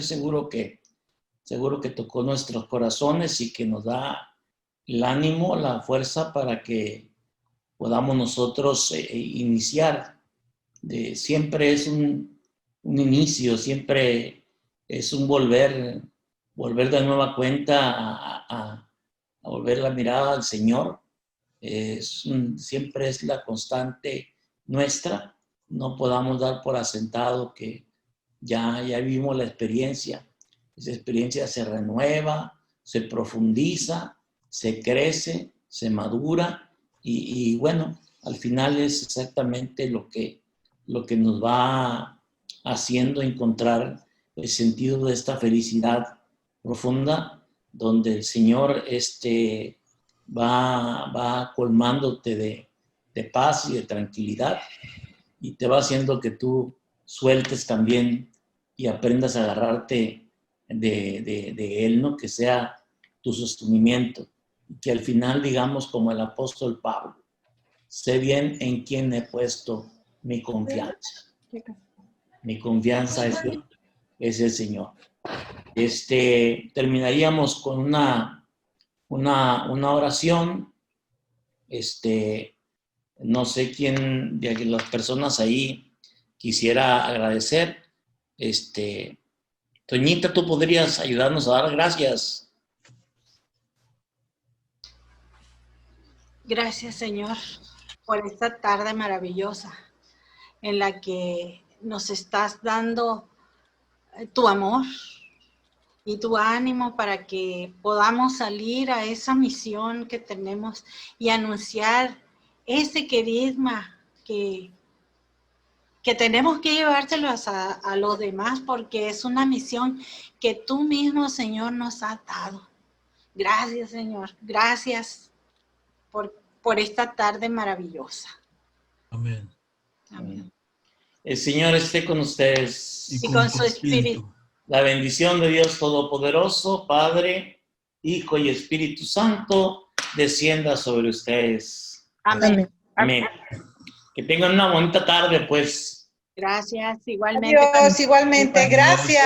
seguro que tocó nuestros corazones y que nos da el ánimo, la fuerza para que podamos nosotros iniciar. Siempre es un inicio, siempre es un volver de nueva cuenta a volver la mirada al Señor. Siempre es la constante nuestra. No podamos dar por asentado que ya vivimos la experiencia. Esa experiencia se renueva, se profundiza, se crece, se madura y bueno, al final es exactamente lo que nos va haciendo encontrar el sentido de esta felicidad profunda, donde el Señor va colmándote de paz y de tranquilidad y te va haciendo que tú sueltes también y aprendas a agarrarte de Él, ¿no? Que sea tu sostenimiento y que al final digamos como el apóstol Pablo, sé bien en quién he puesto mi confianza. Mi confianza es el Señor. Terminaríamos con una oración. No sé quién de las personas ahí quisiera agradecer. Toñita, ¿tú podrías ayudarnos a dar gracias? Gracias, Señor, por esta tarde maravillosa en la que nos estás dando tu amor y tu ánimo para que podamos salir a esa misión que tenemos y anunciar ese querigma que tenemos que llevárselos a los demás, porque es una misión que tú mismo, Señor, nos has dado. Gracias, Señor. Gracias por esta tarde maravillosa. Amén. Amén. El Señor esté con ustedes. Y con su espíritu. La bendición de Dios Todopoderoso, Padre, Hijo y Espíritu Santo, descienda sobre ustedes. Amén. Amén. Que tengan una bonita tarde, pues. Gracias, igualmente. Adiós, igualmente. Gracias.